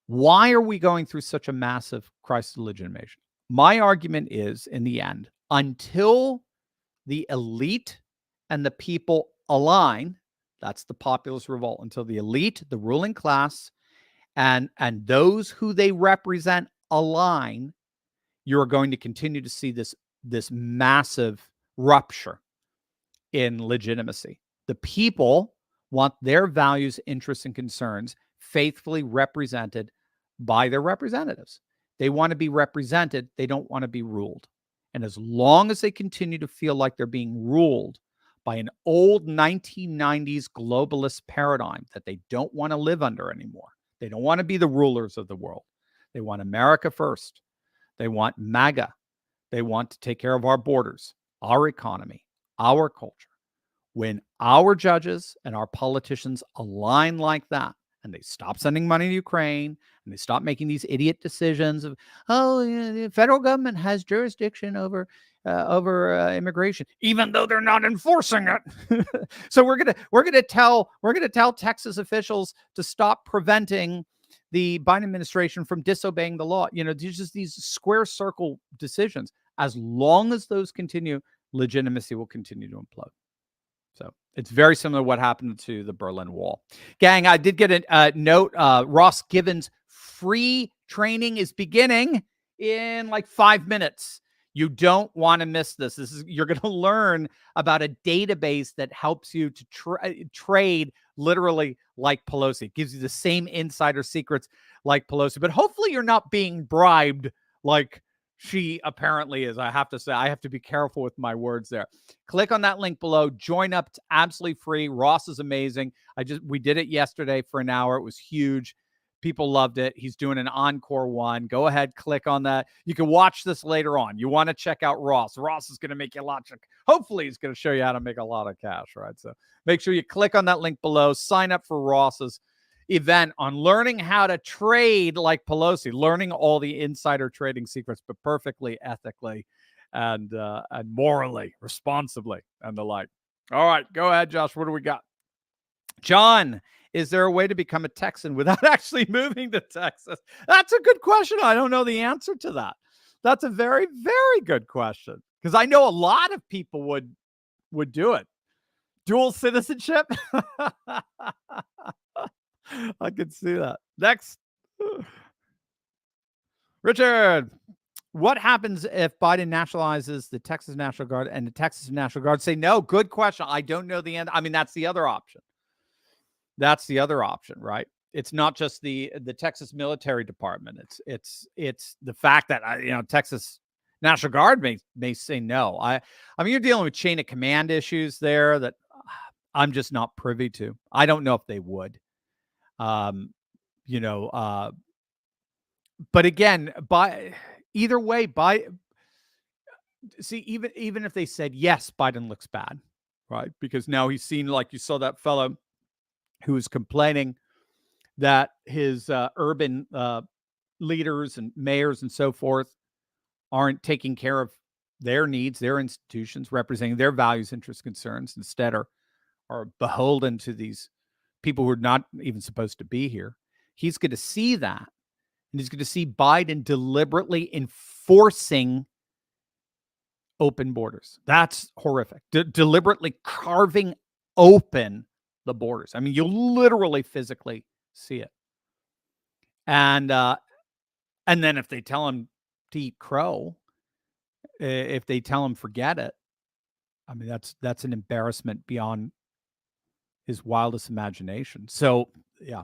Why are we going through such a massive crisis of legitimation? My argument is, in the end, until the elite and the people align, that's the populist revolt, until the elite, the ruling class, and those who they represent align, you're going to continue to see this massive rupture in legitimacy. The people want their values, interests, and concerns faithfully represented by their representatives. They want to be represented. They don't want to be ruled. And as long as they continue to feel like they're being ruled by an old 1990s globalist paradigm that they don't want to live under anymore, they don't want to be the rulers of the world. They want America first. They want MAGA. They want to take care of our borders, our economy, our culture. When our judges and our politicians align like that, and they stop sending money to Ukraine, and they stop making these idiot decisions of, oh, yeah, the federal government has jurisdiction over immigration, even though they're not enforcing it. So we're gonna tell Texas officials to stop preventing the Biden administration from disobeying the law. There's just these square circle decisions. As long as those continue, legitimacy will continue to implode. So it's very similar to what happened to the Berlin Wall. Gang, I did get a note. Ross Given's free training is beginning in like 5 minutes. You don't want to miss this. You're going to learn about a database that helps you to trade literally like Pelosi. It gives you the same insider secrets like Pelosi, but hopefully you're not being bribed like she apparently is. I have to say, I have to be careful with my words there. Click on that link below. Join up. It's absolutely free. Ross is amazing. We did it yesterday for an hour. It was huge. People loved it. He's doing an encore one. Go ahead, click on that. You can watch this later on. You want to check out Ross. Ross is going to make you a lot. Hopefully, he's going to show you how to make a lot of cash, right? So make sure you click on that link below. Sign up for Ross's event on learning how to trade like Pelosi, learning all the insider trading secrets, but perfectly ethically and morally, responsibly, and the like. All right, go ahead, Josh. What do we got? John, is there a way to become a Texan without actually moving to Texas? That's a good question. I don't know the answer to that. That's a very, very good question, because I know a lot of people would do it. Dual citizenship? I can see that. Next. Richard, what happens if Biden nationalizes the Texas National Guard and the Texas National Guard say no? Good question. I don't know the end. I mean, that's the other option. That's the other option, right? It's not just the Texas Military Department. It's the fact that Texas National Guard may say no. I mean, you're dealing with chain of command issues there that I'm just not privy to. I don't know if they would. But again, even if they said yes, Biden looks bad, right? Because now he's seen, like you saw that fellow who was complaining that his urban leaders and mayors and so forth aren't taking care of their needs, their institutions, representing their values, interests, concerns, instead are beholden to these people who are not even supposed to be here. He's going to see that, and he's going to see Biden deliberately enforcing open borders. That's horrific. Deliberately carving open the borders. I mean, you'll literally physically see it. And then if they tell him to eat crow, if they tell him forget it, I mean, that's an embarrassment beyond his wildest imagination. So, yeah,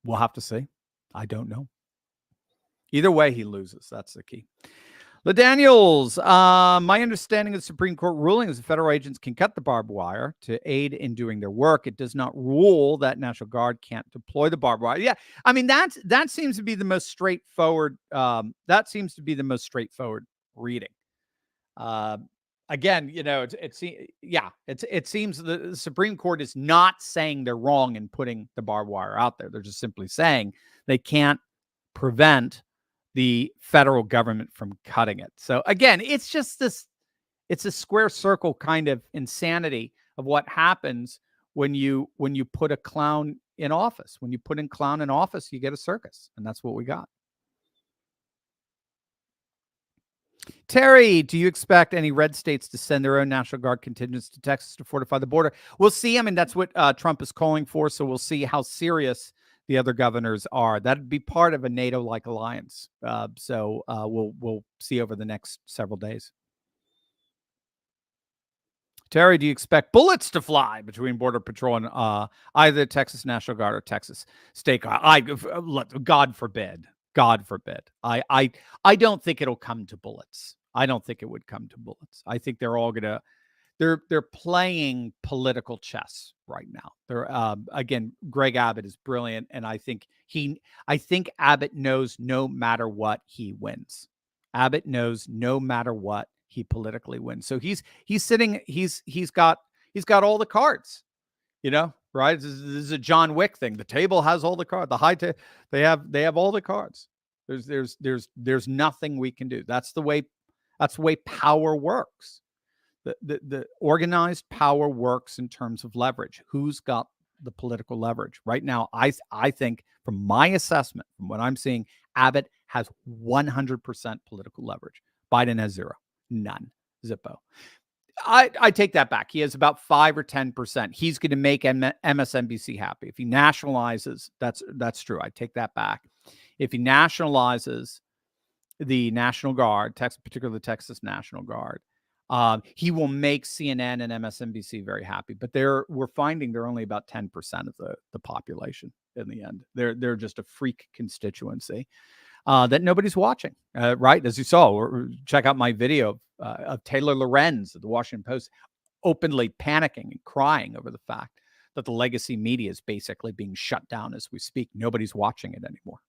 we'll have to see. I don't know. Either way, he loses. That's the key. LaDaniels, my understanding of the Supreme Court ruling is that federal agents can cut the barbed wire to aid in doing their work. It does not rule that National Guard can't deploy the barbed wire. Yeah, I mean, that seems to be the most straightforward. That seems to be the most straightforward reading. Again, it seems the Supreme Court is not saying they're wrong in putting the barbed wire out there. They're just simply saying they can't prevent the federal government from cutting it. So again, it's just it's a square circle kind of insanity of what happens when you put a clown in office. When you put in clown in office, you get a circus, and that's what we got. Terry, do you expect any red states to send their own National Guard contingents to Texas to fortify the border? We'll see. I mean, that's what Trump is calling for. So we'll see how serious the other governors are. That'd be part of a NATO-like alliance. So we'll see over the next several days. Terry, do you expect bullets to fly between Border Patrol and either Texas National Guard or Texas State Guard? God forbid. God forbid. I don't think it'll come to bullets. I don't think it would come to bullets. I think they're all gonna. They're playing political chess right now. They're again, Greg Abbott is brilliant, and I think Abbott knows no matter what he wins. Abbott knows no matter what he politically wins. So he's sitting. He's got all the cards. You know, right? This is a John Wick thing. The table has all the cards. They have all the cards. There's nothing we can do. That's the way power works. The organized power works in terms of leverage. Who's got the political leverage right now? I think, from my assessment, from what I'm seeing, Abbott has 100% political leverage. Biden has 0, none, zippo. I take that back. He has about 5 or 10%. He's going to make MSNBC happy if he nationalizes. That's true. I take that back. If he nationalizes the National Guard, particularly the Texas National Guard, he will make CNN and MSNBC very happy. But we're finding they're only about 10% of the population in the end. They're just a freak constituency that nobody's watching, right? As you saw, check out my video of Taylor Lorenz of the Washington Post openly panicking and crying over the fact that the legacy media is basically being shut down as we speak. Nobody's watching it anymore.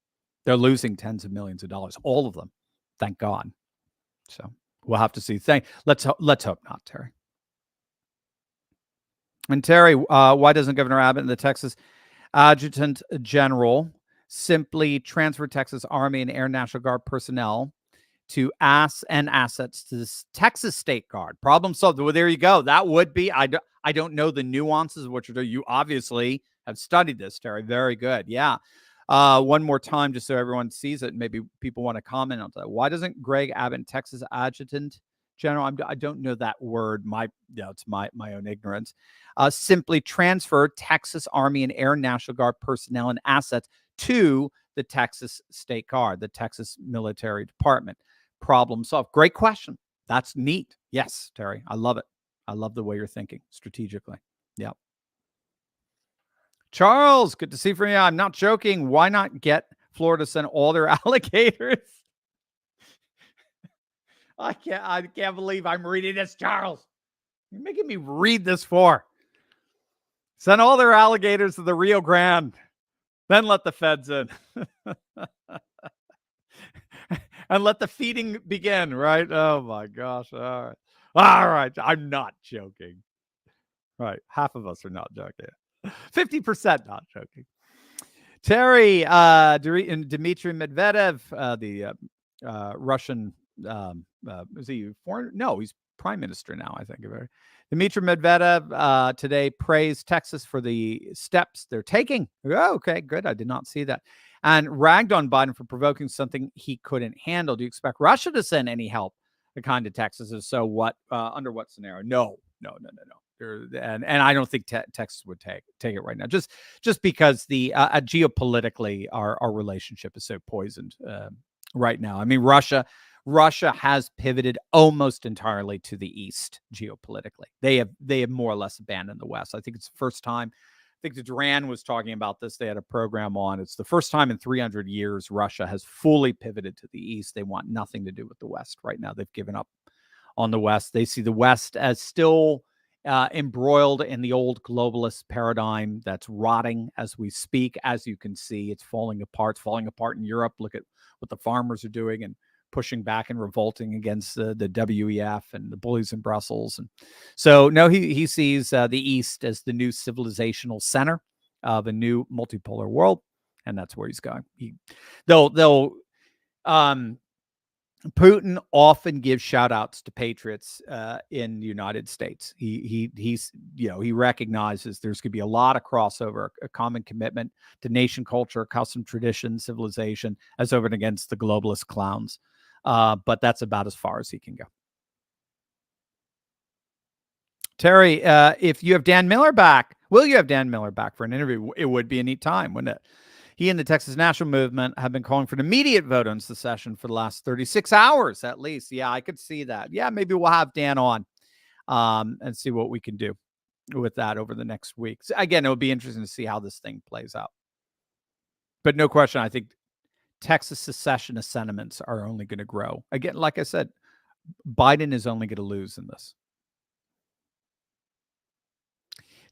They're losing tens of millions of dollars, all of them. Thank God. So we'll have to see. Let's hope not, Terry. And Terry, why doesn't Governor Abbott and the Texas Adjutant General simply transfer Texas Army and Air National Guard personnel to assets to the Texas State Guard? Problem solved. Well, there you go. That would be. I don't know the nuances of what you're doing. You obviously have studied this, Terry. Very good. Yeah. One more time, just so everyone sees it. Maybe people want to comment on that. Why doesn't Greg Abbott, Texas Adjutant General, I don't know that word. It's my own ignorance. Simply transfer Texas Army and Air National Guard personnel and assets to the Texas State Guard, the Texas Military Department. Problem solved. Great question. That's neat. Yes, Terry. I love it. I love the way you're thinking strategically. Yep. Charles, good to see from you. I'm not joking. Why not get Florida to send all their alligators? I can't believe I'm reading this, Charles. You're making me read this for. Send all their alligators to the Rio Grande. Then let the feds in. And let the feeding begin, right? Oh, my gosh. All right. All right. I'm not joking. Right. Half of us are not joking. 50% not joking. Terry, Dmitry Medvedev, the Russian, is he foreign? No, he's prime minister now, I think. Dmitry Medvedev today praised Texas for the steps they're taking. Oh, okay, good. I did not see that. And ragged on Biden for provoking something he couldn't handle. Do you expect Russia to send any help to Texas? If so, what under what scenario? No. And I don't think Texas would take it right now, just because the geopolitically our relationship is so poisoned right now. I mean, Russia has pivoted almost entirely to the east geopolitically. They have more or less abandoned the West. I think it's the first time. I think Duran was talking about this. They had a program on. It's the first time in 300 years Russia has fully pivoted to the east. They want nothing to do with the West right now. They've given up on the West. They see the West as still embroiled in the old globalist paradigm that's rotting as we speak. As you can see, it's falling apart. It's falling apart in Europe. Look at what the farmers are doing and pushing back and revolting against the WEF and the bullies in Brussels. And so, no, he sees the East as the new civilizational center of a new multipolar world, and that's where he's going. Putin often gives shout outs to patriots in the United States. He recognizes there's going to be a lot of crossover, a common commitment to nation culture, custom, tradition, civilization, as over and against the globalist clowns. But that's about as far as he can go. Terry, if you have Dan Miller back, will you have Dan Miller back for an interview? It would be a neat time, wouldn't it? He and the Texas National Movement have been calling for an immediate vote on secession for the last 36 hours at least. Yeah, I could see that. Yeah, maybe we'll have Dan on and see what we can do with that over the next week. So again, it would be interesting to see how this thing plays out. But no question, I think Texas secessionist sentiments are only going to grow. Again, like I said, Biden is only going to lose in this.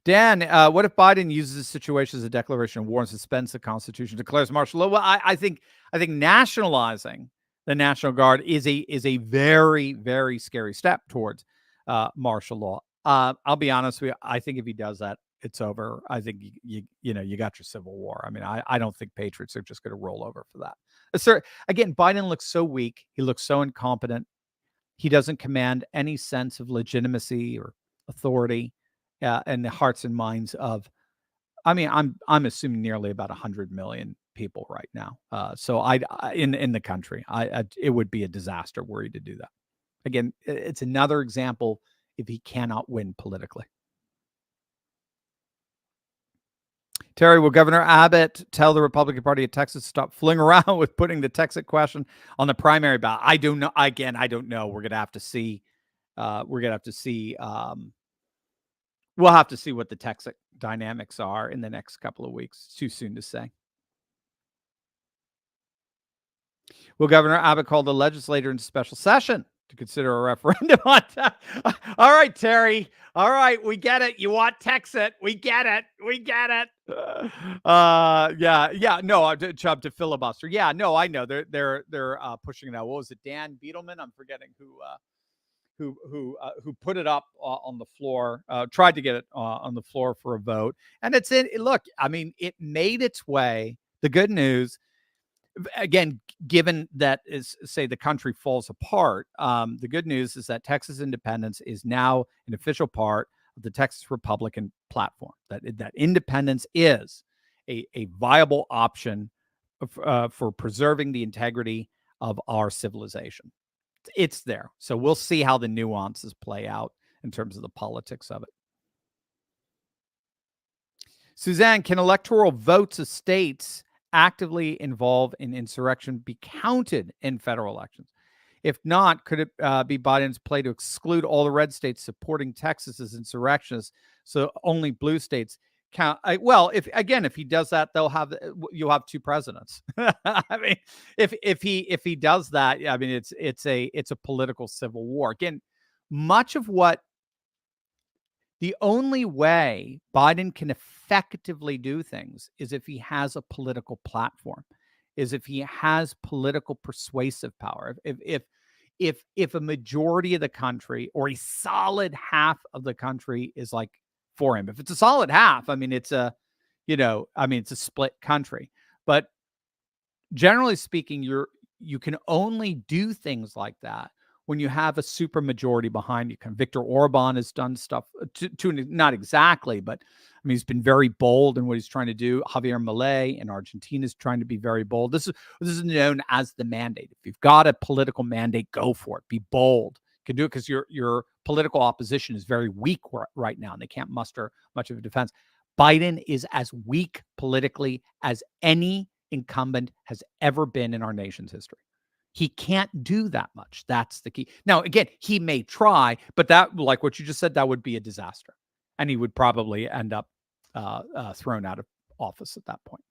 Dan, what if Biden uses this situation as a declaration of war and suspends the Constitution, declares martial law? Well, I think nationalizing the National Guard is a very, very scary step towards martial law. I'll be honest with you. I think if he does that, it's over. I think you got your civil war. I mean, I don't think patriots are just going to roll over for that. Sir, again, Biden looks so weak. He looks so incompetent. He doesn't command any sense of legitimacy or authority in the hearts and minds of, I mean, I'm assuming nearly about 100 million people right now. So in the country, it would be a disaster were he to do that. Again, it's another example if he cannot win politically. Terry, will Governor Abbott tell the Republican Party of Texas to stop fooling around with putting the Texas question on the primary ballot? I don't know. Again, I don't know. We're going to have to see. We'll have to see what the Texas dynamics are in the next couple of weeks. It's too soon to say. Will Governor Abbott call the legislature into special session to consider a referendum on All right, Terry. All right, we get it. You want Texas? We get it. We get it. Yeah. No, Chubb to filibuster. Yeah, no, I know they're pushing it out. What was it? Dan Beetleman? I'm forgetting who put it up on the floor. Tried to get it on the floor for a vote, and it's in. Look, I mean, it made its way. The good news. Again, given that is say the country falls apart, the good news is that Texas independence is now an official part of the Texas Republican platform. That independence is a viable option for preserving the integrity of our civilization. It's there. So we'll see how the nuances play out in terms of the politics of it. Suzanne, can electoral votes of states actively involved in insurrection be counted in federal elections? If not, could it be Biden's play to exclude all the red states supporting Texas as insurrectionists, so only blue states count? Well, if he does that, you'll have two presidents. I mean, if he does that, I mean, it's a political civil war. Again, much of what the only way Biden can effectively do things is if he has a political platform, is if he has political persuasive power. If a majority of the country or a solid half of the country is like for him, if it's a solid half, I mean, it's a split country. But generally speaking, you can only do things like that when you have a super majority behind you. Viktor Orban has done stuff to not exactly, but I mean, he's been very bold in what he's trying to do. Javier Milei in Argentina is trying to be very bold. This is known as the mandate. If you've got a political mandate, go for it. Be bold. You can do it because your political opposition is very weak right now, and they can't muster much of a defense. Biden is as weak politically as any incumbent has ever been in our nation's history. He can't do that much. That's the key. Now, again, he may try, but that, like what you just said, that would be a disaster. And he would probably end up thrown out of office at that point.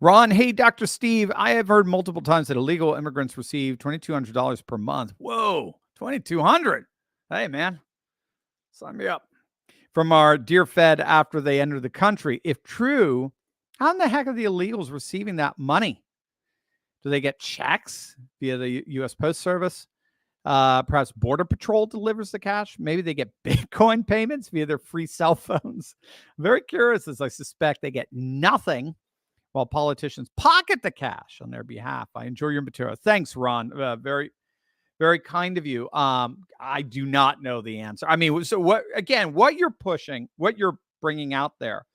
Ron, hey, Dr. Steve, I have heard multiple times that illegal immigrants receive $2,200 per month. Whoa, $2,200. Hey, man, sign me up. From our dear Fed after they enter the country. If true, how in the heck are the illegals receiving that money? Do they get checks via the U.S. Post Service? Perhaps Border Patrol delivers the cash. Maybe they get Bitcoin payments via their free cell phones. I'm very curious, as I suspect they get nothing while politicians pocket the cash on their behalf. I enjoy your material. Thanks, Ron. Very, very kind of you. I do not know the answer. I mean, so what you're pushing, what you're bringing out there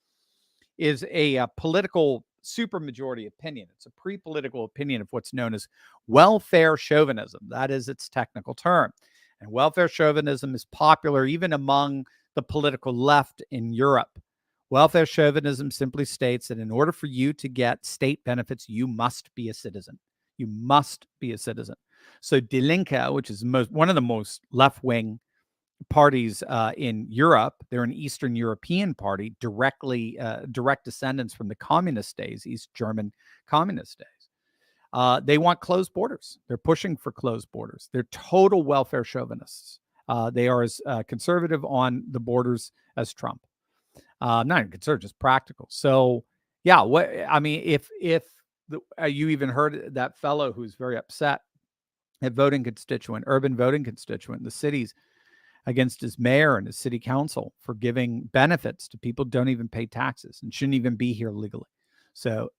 is a political supermajority opinion. It's a pre-political opinion of what's known as welfare chauvinism. That is its technical term. And welfare chauvinism is popular even among the political left in Europe, Welfare chauvinism simply states that in order for you to get state benefits, you must be a citizen. You must be a citizen. So Die Linke, which is one of the most left-wing parties in Europe, they're an Eastern European party, direct descendants from the communist days, East German communist days. They want closed borders. They're pushing for closed borders. They're total welfare chauvinists. They are as conservative on the borders as Trump. Not even conservative, just practical. So, yeah, if you even heard that fellow who's very upset at urban voting constituent in the cities against his mayor and his city council for giving benefits to people who don't even pay taxes and shouldn't even be here legally. So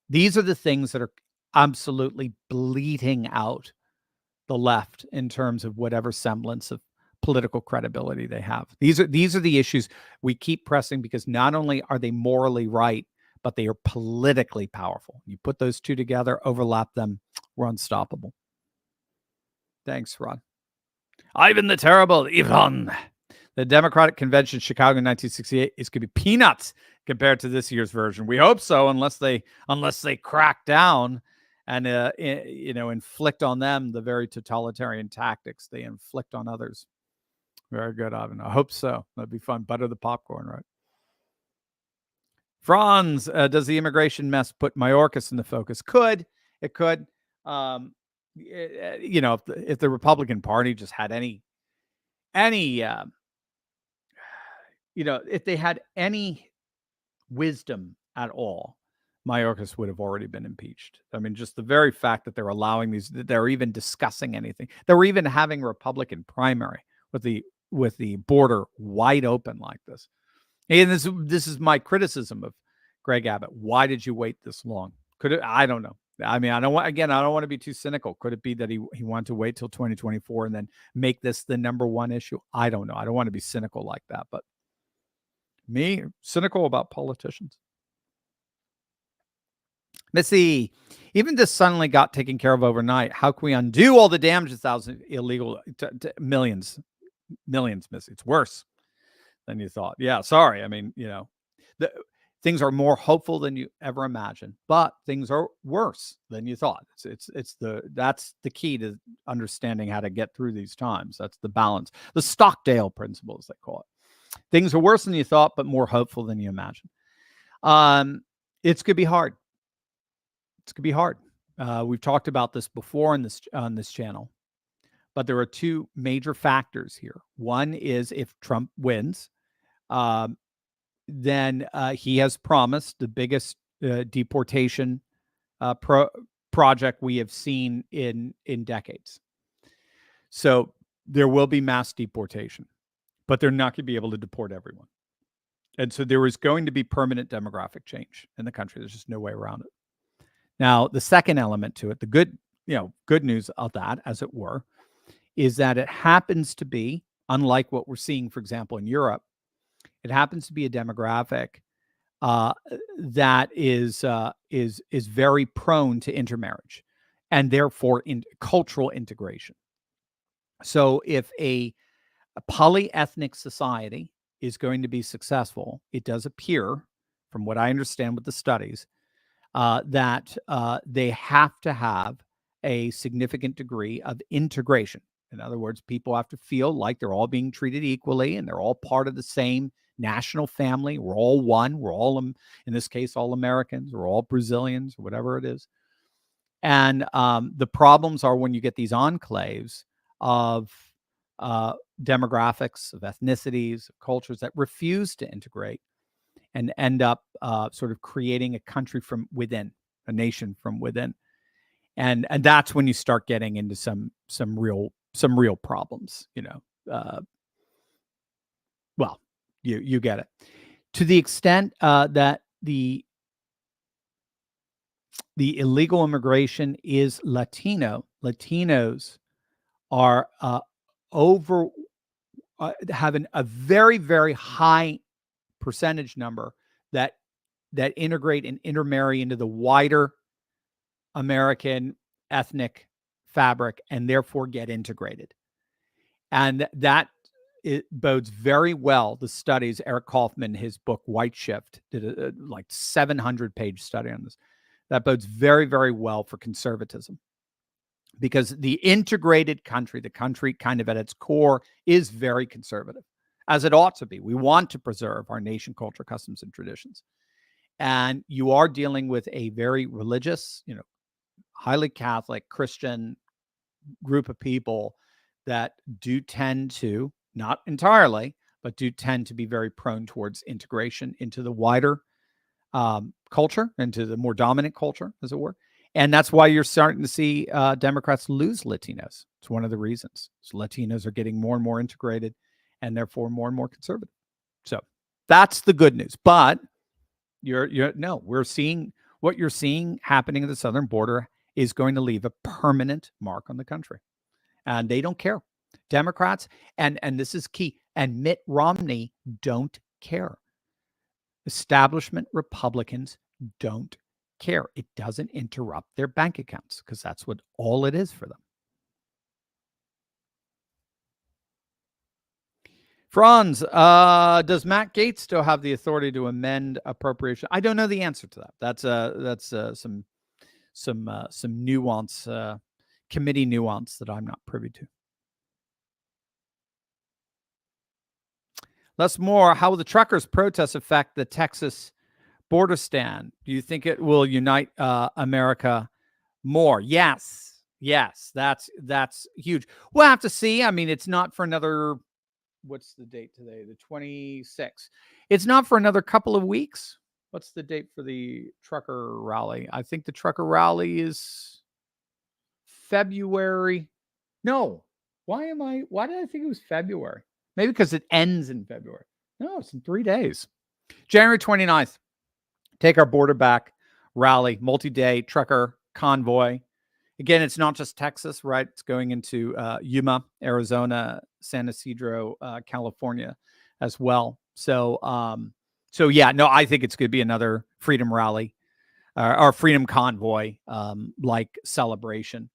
these are the things that are absolutely bleeding out the left in terms of whatever semblance of political credibility they have. These are the issues we keep pressing because not only are they morally right, but they are politically powerful. You put those two together, overlap them, we're unstoppable. Thanks, Ron. Ivan the Terrible, Ivan. The Democratic Convention Chicago in 1968 is going to be peanuts compared to this year's version. We hope so, unless they crack down and inflict on them the very totalitarian tactics they inflict on others. Very good, Ivan. I hope so. That'd be fun. Butter the popcorn, right? Franz, does the immigration mess put Mayorkas in the focus? It could. If the Republican Party just had if they had any wisdom at all, Mayorkas would have already been impeached. I mean, just the very fact that they're allowing these, that they're even discussing anything. They were even having a Republican primary with the border wide open like this. And this is my criticism of Greg Abbott. Why did you wait this long? I don't know. I mean, I don't want to be too cynical. Could it be that he wanted to wait till 2024 and then make this the number one issue? I don't know. I don't want to be cynical like that, but me, cynical about politicians. Let's see. Even this suddenly got taken care of overnight. How can we undo all the damages? Thousands illegal, millions missing. It's worse than you thought. Yeah, sorry. I mean, things are more hopeful than you ever imagined, but things are worse than you thought. That's the key to understanding how to get through these times. That's the balance, the Stockdale principle, as they call it. Things are worse than you thought, but more hopeful than you imagined. It's going to be hard. It's going to be hard. We've talked about this before on this channel, but there are two major factors here. One is if Trump wins, then he has promised the biggest deportation project we have seen in decades. So there will be mass deportation, but they're not going to be able to deport everyone. And so there is going to be permanent demographic change in the country. There's just no way around it. Now, the second element to it, the good news of that, as it were, is that it happens to be, unlike what we're seeing, for example, in Europe, it happens to be a demographic that is very prone to intermarriage and therefore in cultural integration. So if a polyethnic society is going to be successful, it does appear, from what I understand with the studies, that they have to have a significant degree of integration. In other words, people have to feel like they're all being treated equally and they're all part of the same national family. We're all one. We're all, in this case, all Americans. We're all Brazilians, or whatever it is. And the problems are when you get these enclaves of demographics, of ethnicities, of cultures that refuse to integrate and end up sort of creating a country from within, a nation from within. And that's when you start getting into some real problems, well, you get it. To the extent that the illegal immigration is Latino, Latinos are having a very, very high percentage number that integrate and intermarry into the wider American ethnic fabric and therefore get integrated. And that it bodes very well. The studies, Eric Kaufman, his book White Shift, did a like 700-page study on this. That bodes very, very well for conservatism, because the integrated country, the country kind of at its core, is very conservative, as it ought to be. We want to preserve our nation, culture, customs, and traditions. And you are dealing with a very religious, highly Catholic, Christian group of people that do tend to, not entirely, but do tend to be very prone towards integration into the wider culture, into the more dominant culture, as it were. And that's why you're starting to see Democrats lose Latinos. It's one of the reasons. So Latinos are getting more and more integrated, and therefore more and more conservative. So that's the good news. But we're seeing what you're seeing happening at the southern border is going to leave a permanent mark on the country. And they don't care. Democrats, and this is key, and Mitt Romney don't care. Establishment Republicans don't care. It doesn't interrupt their bank accounts, because that's what all it is for them. Franz, does Matt Gaetz still have the authority to amend appropriation? I don't know the answer to that. That's some nuance, committee nuance that I'm not privy to. Les Moore, how will the truckers' protests affect the Texas border stand? Do you think it will unite America more? Yes, that's huge. We'll have to see. I mean, it's not for another, what's the date today? The 26th. It's not for another couple of weeks. What's the date for the trucker rally? I think the trucker rally is February. No. Why did I think it was February? Maybe because it ends in February. No, it's in 3 days. January 29th. Take Our Border Back rally, multi-day trucker convoy. Again, it's not just Texas, right? It's going into Yuma, Arizona, San Ysidro, California as well. So yeah, no, I think it's going to be another freedom rally or freedom convoy like celebration.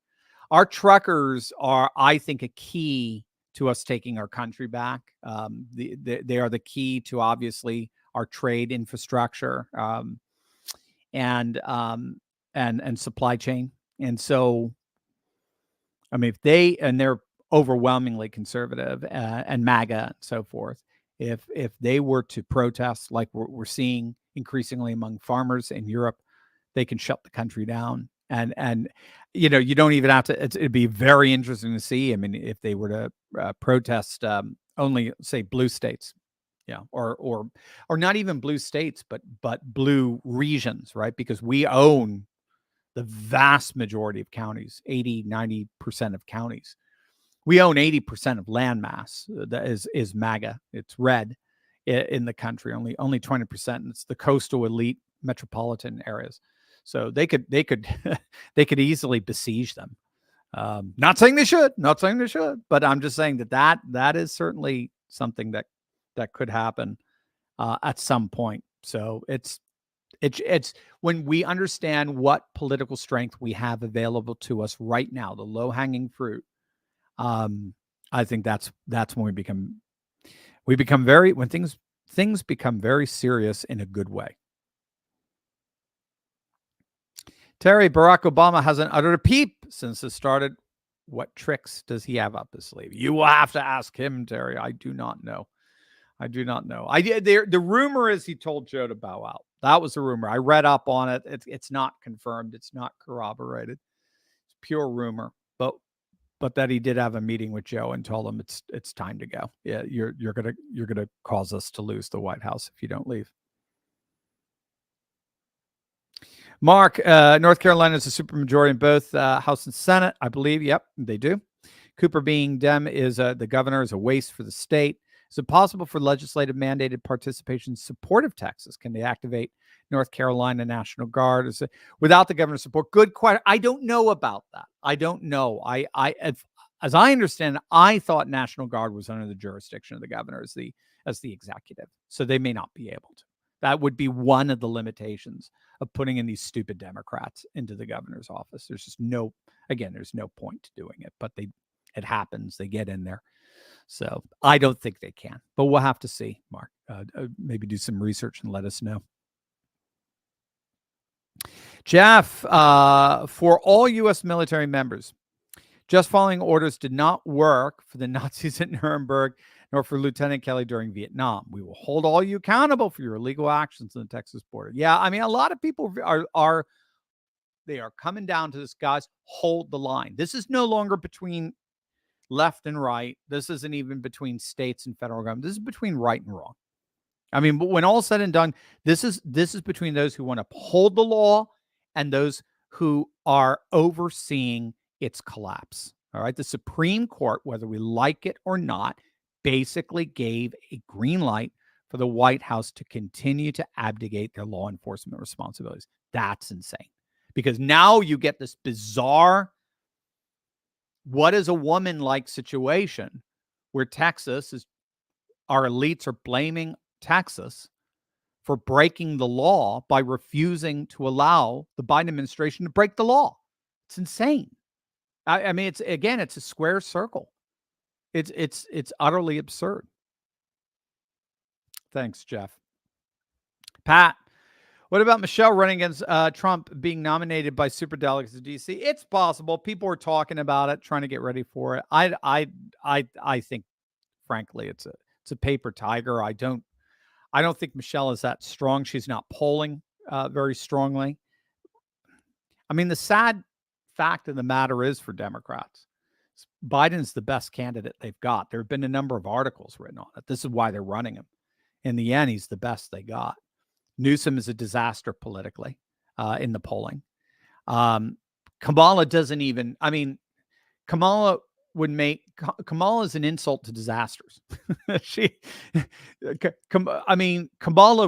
Our truckers are, I think, a key to us taking our country back. They are the key to, obviously, our trade infrastructure and supply chain. And so, I mean, they're overwhelmingly conservative and MAGA and so forth. If they were to protest like we're seeing increasingly among farmers in Europe, they can shut the country down. And you don't even have to. It'd be very interesting to see. I mean, if they were to protest only, say, blue states, or not even blue states, but blue regions, right? Because we own the vast majority of counties, 80-90% of counties. We own 80% of land mass that is MAGA. It's red in the country. Only 20%. And it's the coastal elite metropolitan areas. So they could easily besiege them. Not saying they should, but I'm just saying that is certainly something that could happen at some point. So it's when we understand what political strength we have available to us right now, the low-hanging fruit. I think that's when when things become very serious in a good way. Terry, Barack Obama hasn't uttered a peep since it started. What tricks does he have up his sleeve? You will have to ask him, Terry. I do not know. The rumor is he told Joe to bow out. That was a rumor. I read up on it. It's not confirmed. It's not corroborated. It's pure rumor. But that he did have a meeting with Joe and told him it's time to go. Yeah, you're gonna cause us to lose the White House if you don't leave. Mark, North Carolina is a supermajority in both House and Senate, I believe. Yep, they do. Cooper being Dem is the governor is a waste for the state. Is it possible for legislative mandated participation in support of Texas? Can they activate North Carolina National Guard without the governor's support? Good question. I don't know about that. I don't know. As I understand it, I thought National Guard was under the jurisdiction of the governor as the executive. So they may not be able to. That would be one of the limitations of putting in these stupid Democrats into the governor's office. There's just there's no point to doing it, but it happens. They get in there. So I don't think they can, but we'll have to see, Mark. Maybe do some research and let us know. Jeff, for all U.S. military members, just following orders did not work for the Nazis at Nuremberg nor for Lieutenant Kelly during Vietnam. We will hold all you accountable for your illegal actions on the Texas border. Yeah, I mean, a lot of people are coming down to this, guys, hold the line. This is no longer between left and right. This isn't even between states and federal government. This is between right and wrong. I mean, but when all said and done, this is between those who want to uphold the law and those who are overseeing its collapse. All right. The Supreme Court, whether we like it or not, basically gave a green light for the White House to continue to abdicate their law enforcement responsibilities. That's insane. Because now you get this bizarre, what is a woman like situation where our elites are blaming Texas for breaking the law by refusing to allow the Biden administration to break the law. It's insane. I mean, it's a square circle. It's utterly absurd. Thanks, Jeff. Pat, what about Michelle running against Trump being nominated by superdelegates to D.C.? It's possible. People are talking about it, trying to get ready for it. I think, frankly, it's a paper tiger. I don't think Michelle is that strong. She's not polling very strongly. I mean, the sad fact of the matter is for Democrats, Biden's the best candidate they've got. There have been a number of articles written on it. This is why they're running him. In the end, he's the best they got. Newsom is a disaster politically in the polling. Kamala doesn't even, I mean, Kamala is an insult to disasters. Kamala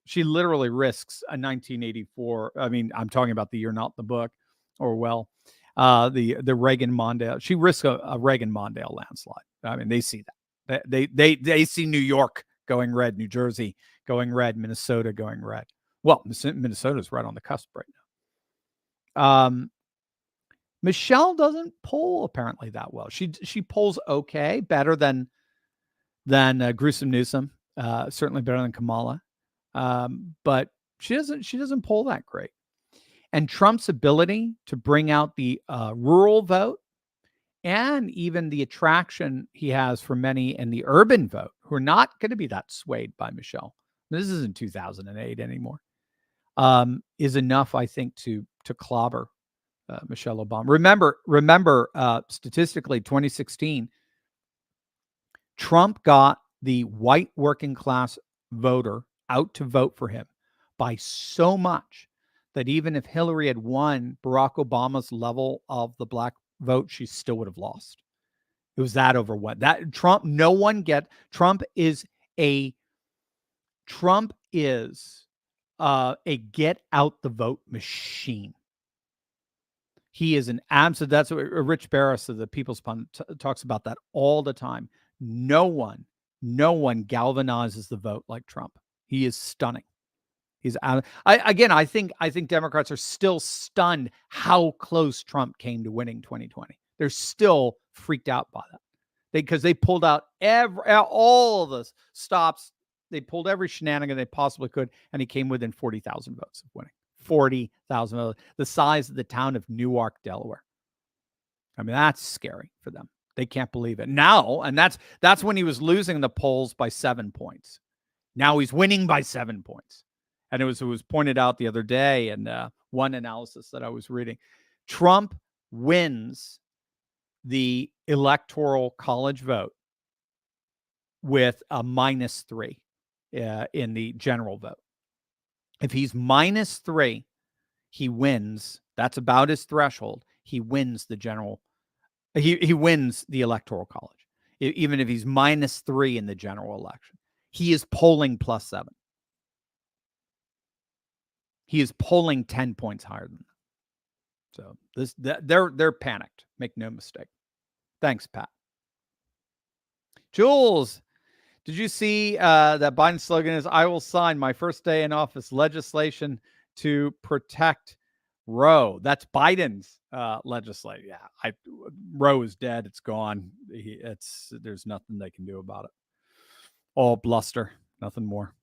she literally risks a 1984. I mean, I'm talking about the year, not the book, Orwell, the Reagan-Mondale. She risks a Reagan-Mondale landslide. I mean, they see that. They see New York going red, New Jersey going red, Minnesota going red. Well, Minnesota's right on the cusp right now. Michelle doesn't poll apparently that well. She polls okay, better than Gruesome Newsom, certainly better than Kamala, but she doesn't poll that great. And Trump's ability to bring out the rural vote and even the attraction he has for many in the urban vote who are not going to be that swayed by Michelle. This isn't 2008 anymore. Is enough, I think, to clobber Michelle Obama. Remember, statistically, 2016, Trump got the white working class voter out to vote for him by so much that even if Hillary had won Barack Obama's level of the black vote, she still would have lost. It was that overwhelming. That Trump is a get out the vote machine. He is an absolute. That's what Rich Barris of the People's Pundit talks about that all the time. No one galvanizes the vote like Trump. He is stunning. He's out. I think Democrats are still stunned how close Trump came to winning 2020. They're still freaked out by that because they pulled out all of the stops. They pulled every shenanigan they possibly could, and he came within 40,000 votes of winning. 40,000 votes, the size of the town of Newark, Delaware. I mean, that's scary for them. They can't believe it now, and that's when he was losing the polls by 7 points. Now he's winning by 7 points. And it was pointed out the other day in one analysis that I was reading. Trump wins the electoral college vote with a -3 in the general vote. If he's -3, he wins. That's about his threshold. He wins the general. He wins the electoral college, even if he's -3 in the general election. He is polling +7. He is polling 10 points higher than that. So they're panicked. Make no mistake. Thanks, Pat. Jules, did you see that Biden's slogan is "I will sign my first day in office legislation to protect Roe. That's Biden's legislature. Yeah, Roe is dead. It's gone. There's nothing they can do about it. All bluster, nothing more.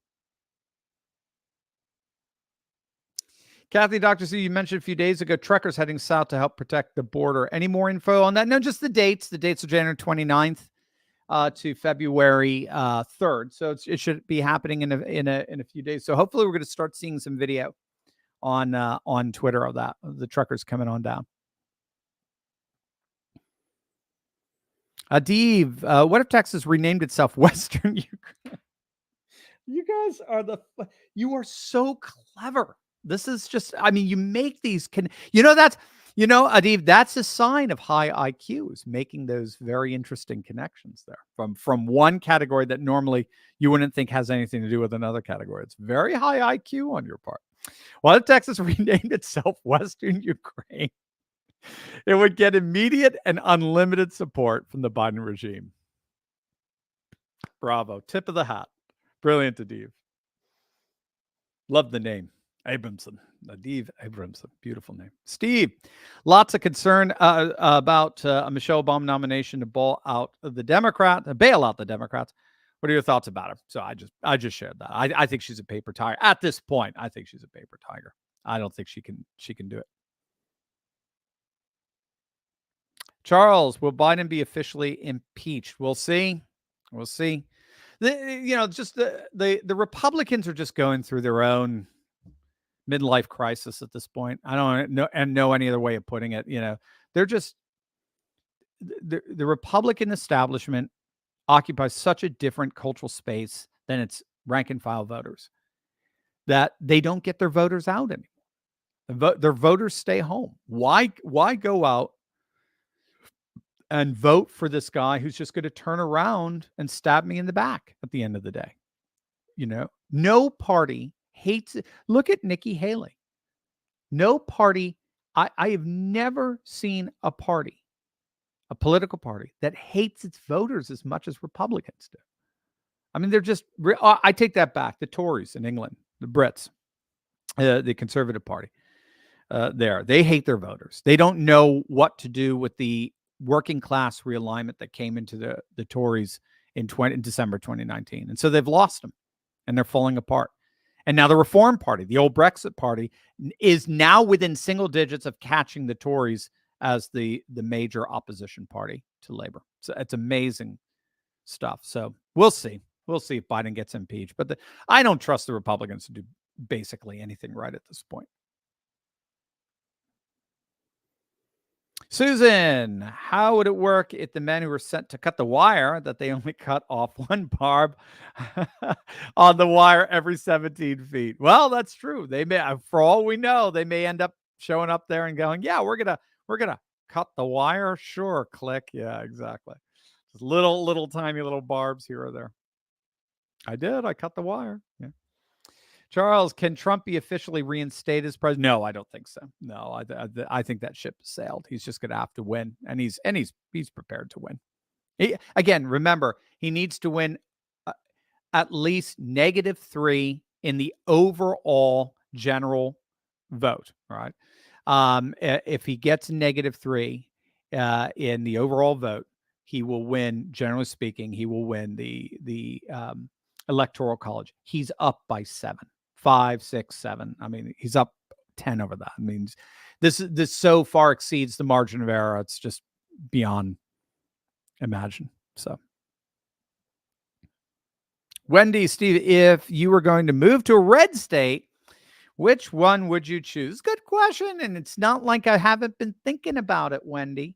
Kathy, Dr. C, you mentioned a few days ago, truckers heading south to help protect the border. Any more info on that? No, just the dates. The dates are January 29th to February 3rd. So it should be happening in a few days. So hopefully we're going to start seeing some video on Twitter of that, of the truckers coming on down. Adiv, what if Texas renamed itself Western Ukraine? You guys you are so clever. This is just, I mean, you make these, Adiv, that's a sign of high IQ, is making those very interesting connections there from one category that normally you wouldn't think has anything to do with another category. It's very high IQ on your part. What if Texas renamed itself Western Ukraine? It would get immediate and unlimited support from the Biden regime. Bravo. Tip of the hat. Brilliant, Adiv. Love the name. Abramson. Adiv Abramson. Beautiful name. Steve, lots of concern about a Michelle Obama nomination to bail out the Democrats. What are your thoughts about her? So I just shared that. I think she's a paper tiger. At this point, I think she's a paper tiger. I don't think she can do it. Charles, will Biden be officially impeached? We'll see. We'll see. The Republicans are just going through their own midlife crisis at this point. I don't know any other way of putting it. They're just the Republican establishment occupies such a different cultural space than its rank and file voters that they don't get their voters out anymore. Their voters stay home. Why go out and vote for this guy who's just going to turn around and stab me in the back at the end of the day? No party hates it. Look at Nikki Haley. No party. I have never seen a political party that hates its voters as much as Republicans do. I mean, they're just, I take that back. The Tories in England, the Brits, the Conservative Party, they hate their voters. They don't know what to do with the working class realignment that came into the Tories in December 2019. And so they've lost them and they're falling apart. And now the Reform Party, the old Brexit Party, is now within single digits of catching the Tories as the major opposition party to Labor. So it's amazing stuff. So we'll see. We'll see if Biden gets impeached. But I don't trust the Republicans to do basically anything right at this point. Susan, how would it work if the men who were sent to cut the wire, that they only cut off one barb on the wire every 17 feet? Well, that's true. They may, for all we know, they may end up showing up there and going, yeah, we're gonna cut the wire. Sure, click. Yeah, exactly. Just little tiny little barbs here or there. I cut the wire. Yeah. Charles, can Trump be officially reinstated as president? No, I don't think so. No, I think that ship has sailed. He's just going to have to win, and he's prepared to win. Again, remember, he needs to win at least -3 in the overall general vote. Right? If he gets -3 in the overall vote, he will win. Generally speaking, he will win the Electoral College. He's up by 7. 5, 6, 7. I mean, he's up 10 over that. I mean, this so far exceeds the margin of error. It's just beyond imagine. So, Wendy, Steve, if you were going to move to a red state, which one would you choose? Good question. And it's not like I haven't been thinking about it, Wendy.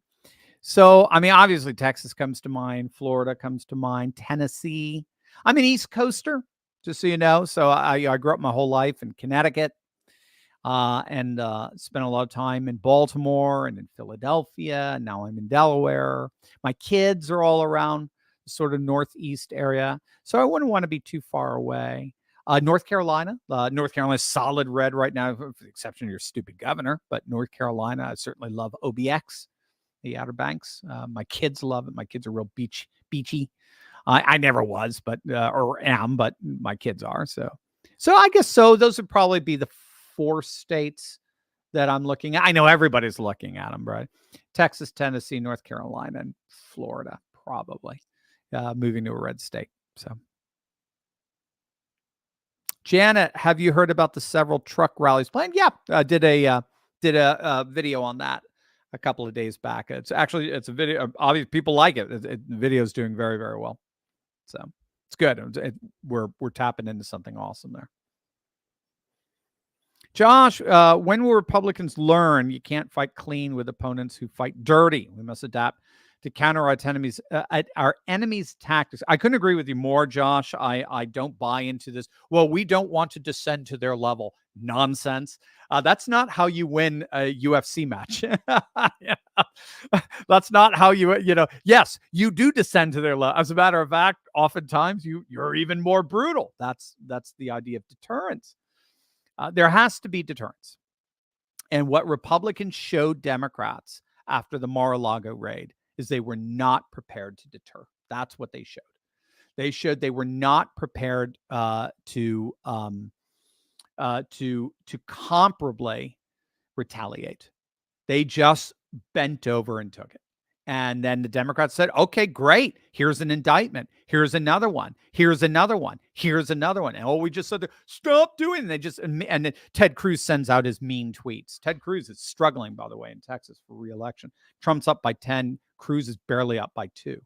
So, I mean, obviously Texas comes to mind. Florida comes to mind. Tennessee. I'm an East Coaster, just so you know. So I grew up my whole life in Connecticut and spent a lot of time in Baltimore and in Philadelphia. And now I'm in Delaware. My kids are all around the sort of Northeast area. So I wouldn't want to be too far away. North Carolina. North Carolina is solid red right now, with the exception of your stupid governor. But North Carolina, I certainly love OBX, the Outer Banks. My kids love it. My kids are real beachy. I never was, but or am, but my kids are. So I guess so. Those would probably be the 4 states that I'm looking at. I know everybody's looking at them, right? Texas, Tennessee, North Carolina, and Florida, probably moving to a red state. So, Janet, have you heard about the several truck rallies planned? Yeah, did a video on that a couple of days back. It's a video. Obviously, people like it. The video is doing very, very well. So it's good. We're tapping into something awesome there. Josh, when will Republicans learn you can't fight clean with opponents who fight dirty? We must adapt to counter our enemies' tactics. I couldn't agree with you more, Josh. I don't buy into this. Well, we don't want to descend to their level. Nonsense. That's not how you win a UFC match. That's not how yes, you do descend to their level. As a matter of fact, oftentimes you're even more brutal. That's the idea of deterrence. There has to be deterrence. And what Republicans showed Democrats after the Mar-a-Lago raid is they were not prepared to deter. That's what they showed. They showed they were not prepared to comparably retaliate. They just bent over and took it. And then the Democrats said, okay, great. Here's an indictment. Here's another one. Here's another one. Here's another one. And we just said, stop doing it. And then Ted Cruz sends out his mean tweets. Ted Cruz is struggling, by the way, in Texas for re-election. Trump's up by 10. Cruz is barely up by 2.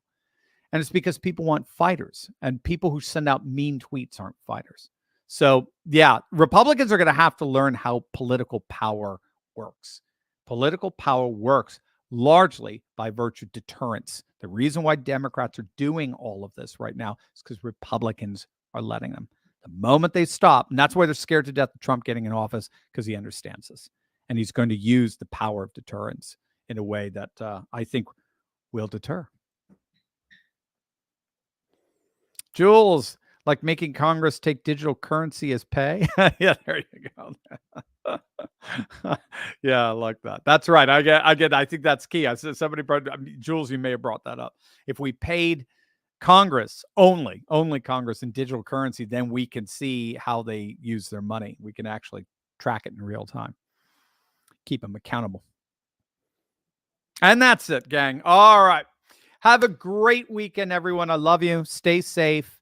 And it's because people want fighters. And people who send out mean tweets aren't fighters. So, yeah, Republicans are going to have to learn how political power works. Political power works largely by virtue of deterrence. The reason why Democrats are doing all of this right now is because Republicans are letting them. The moment they stop, and that's why they're scared to death of Trump getting in office, because he understands this. And he's going to use the power of deterrence in a way that I think will deter. Jules, like making Congress take digital currency as pay. Yeah, there you go. Yeah, I like that. That's right. I think that's key. I said somebody brought, Jules, you may have brought that up. If we paid Congress only Congress in digital currency, then we can see how they use their money. We can actually track it in real time. Keep them accountable. And that's it, gang. All right. Have a great weekend, everyone. I love you. Stay safe.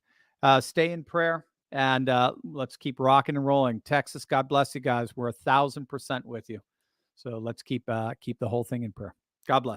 Stay in prayer. And let's keep rocking and rolling. Texas, God bless you guys. We're 1,000% with you. So let's keep the whole thing in prayer. God bless.